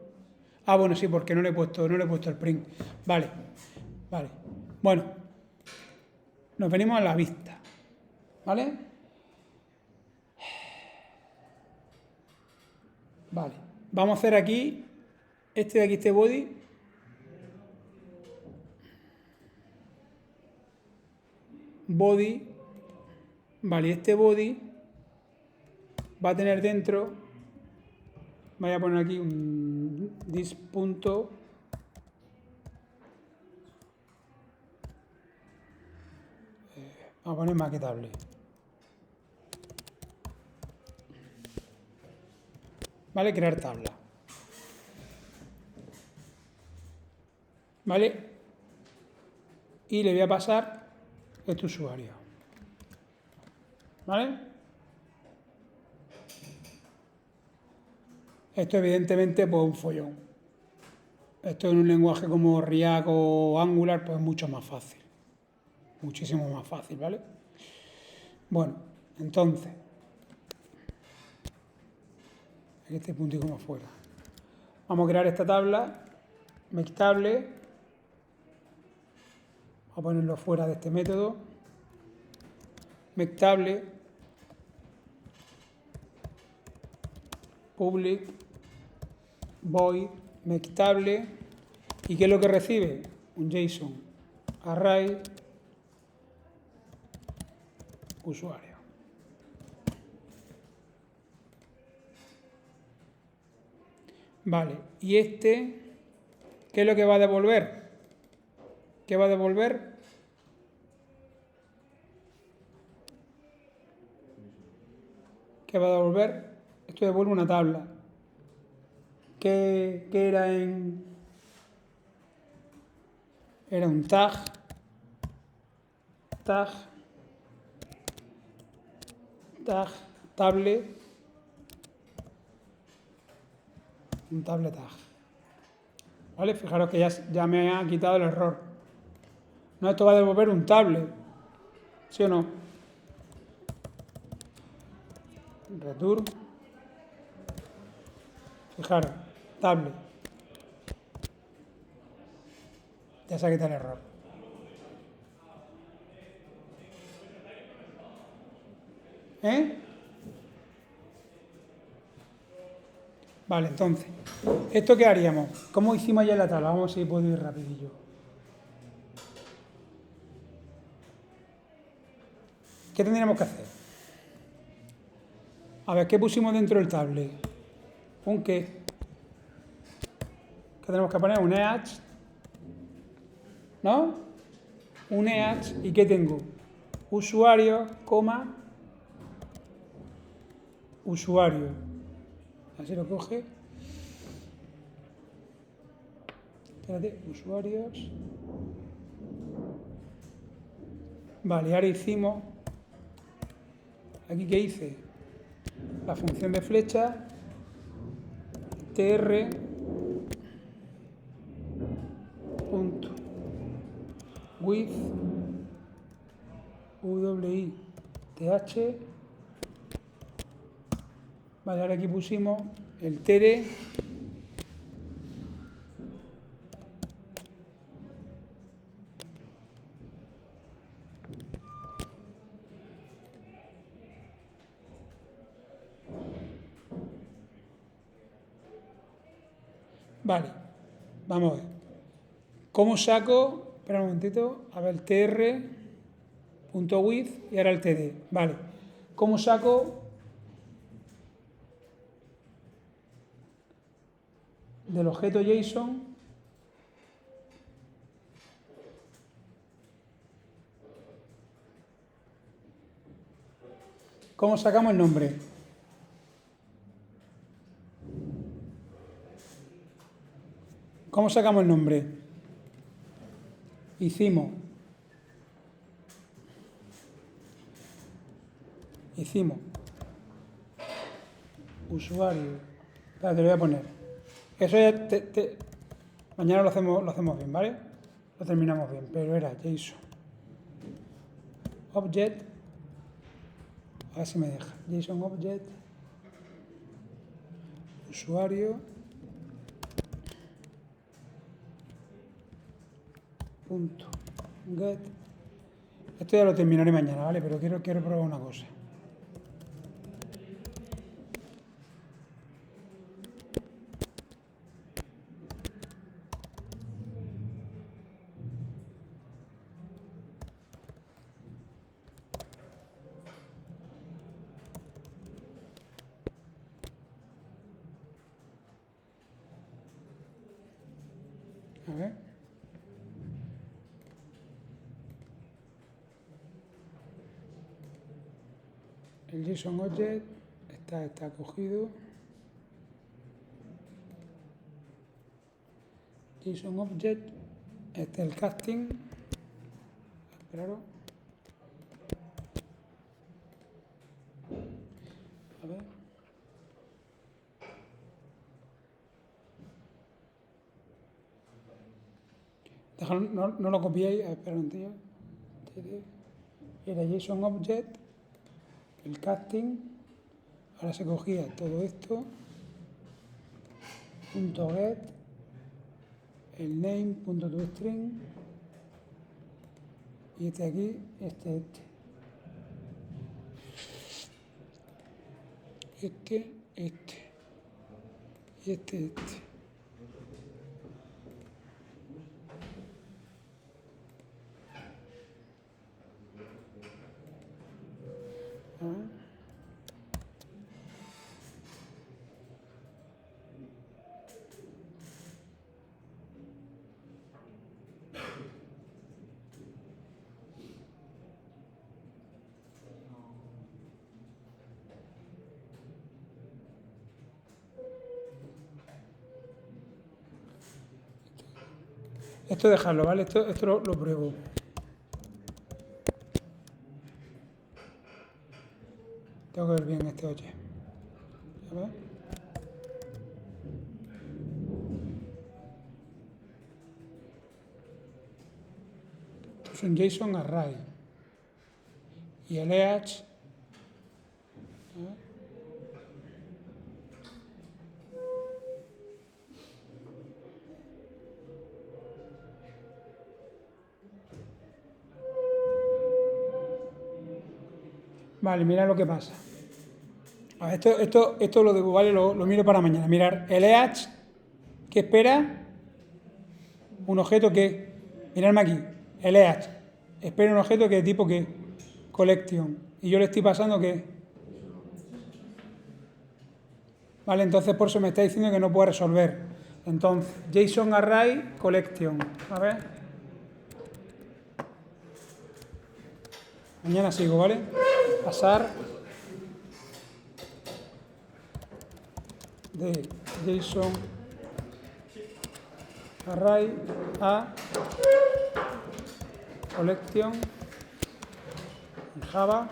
Ah, bueno, sí, porque no le he puesto el print. Vale, vale. Bueno, nos venimos a la vista, ¿vale? Vale, vamos a hacer aquí, este de aquí, este body. Body, vale, este body va a tener dentro, voy a poner aquí un this punto, vamos a poner maquetable. ¿Vale? Crear tabla. ¿Vale? Y le voy a pasar este usuario. ¿Vale? Esto evidentemente pues un follón. Esto en un lenguaje como React o Angular pues es mucho más fácil. Muchísimo más fácil, ¿vale? Bueno, entonces aquí este puntico más fuera. Vamos a crear esta tabla, makeTable. Vamos a ponerlo fuera de este método. makeTable, public, void, makeTable. ¿Y qué es lo que recibe? Un JSON array usuario. Vale, y este, ¿qué es lo que va a devolver? ¿Qué va a devolver? ¿Qué va a devolver? Esto devuelve una tabla. ¿Qué era en...? Era un tag, table, un table tag. ¿Vale? Fijaros que ya me ha quitado el error. No, esto va a devolver un table. ¿Sí o no? Return. Fijaros, table. Ya se ha quitado el error. ¿Eh? Vale, entonces, ¿esto qué haríamos? ¿Cómo hicimos ya la tabla? Vamos a ver si puedo ir rapidillo. ¿Qué tendríamos que hacer? A ver, ¿qué pusimos dentro del table? ¿Un qué? ¿Qué tenemos que poner? Un each, ¿no? Un each, ¿y qué tengo? Usuario, coma, usuario. Así lo coge. Espérate, usuarios. Vale, ahora hicimos, aquí que hice, la función de flecha, tr, punto, with, wi, th, vale, ahora aquí pusimos el tr, Vale, vamos a ver. ¿Cómo saco? Espera un momentito. A ver, tr.with y ahora el td. Vale. ¿Cómo saco del objeto JSON cómo sacamos el nombre? ¿Cómo sacamos el nombre? Hicimos usuario. Espera, te lo voy a poner. Eso ya mañana lo hacemos bien, ¿vale? Lo terminamos bien, pero era JSON object, a ver si me deja. JSON object usuario punto get. Esto ya lo terminaré mañana, ¿vale? Pero quiero probar una cosa. A ver. El JSON object está cogido. JSON object, este es el casting. Esperaros. A ver. Dejadlo, no lo copiéis. Espera un tío. Era JSON object. El casting, ahora se cogía todo esto, punto .get, el name, punto .toString, y este aquí, este. Y este. Esto dejarlo, ¿vale? Esto lo pruebo. Tengo que ver bien este oye. A ver. Esto es un JSON array. Y el EH. Vale, mira lo que pasa. A ver, esto lo debo, ¿vale? Lo miro para mañana. Mirar, el EH, ¿qué espera? Un objeto que, miradme aquí, el EH, espera un objeto que de tipo que, collection. Y yo le estoy pasando que, vale, entonces por eso me está diciendo que no puedo resolver. Entonces, JSON array collection. A ver. Mañana sigo, ¿vale? Pasar de JSON array a collection en Java.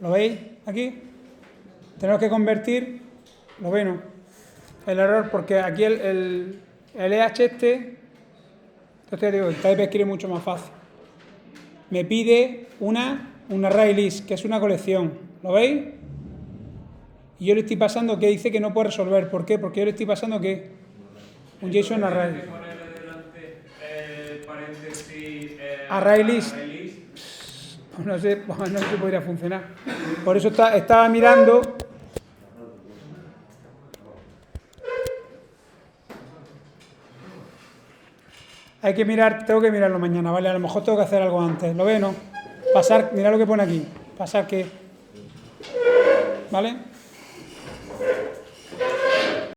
¿Lo veis aquí? Tenemos que convertir, lo veis, ¿no? El error, porque aquí el EH entonces digo, el TypeScript es mucho más fácil. Me pide un array list, que es una colección. ¿Lo veis? Y yo le estoy pasando que dice que no puede resolver. ¿Por qué? Porque yo le estoy pasando que un JSON array. Array list. No sé si podría funcionar. Por eso estaba mirando. Hay que mirar, tengo que mirarlo mañana, ¿vale? A lo mejor tengo que hacer algo antes. ¿Lo ve, no? Pasar, mira lo que pone aquí. Pasar que... ¿Vale?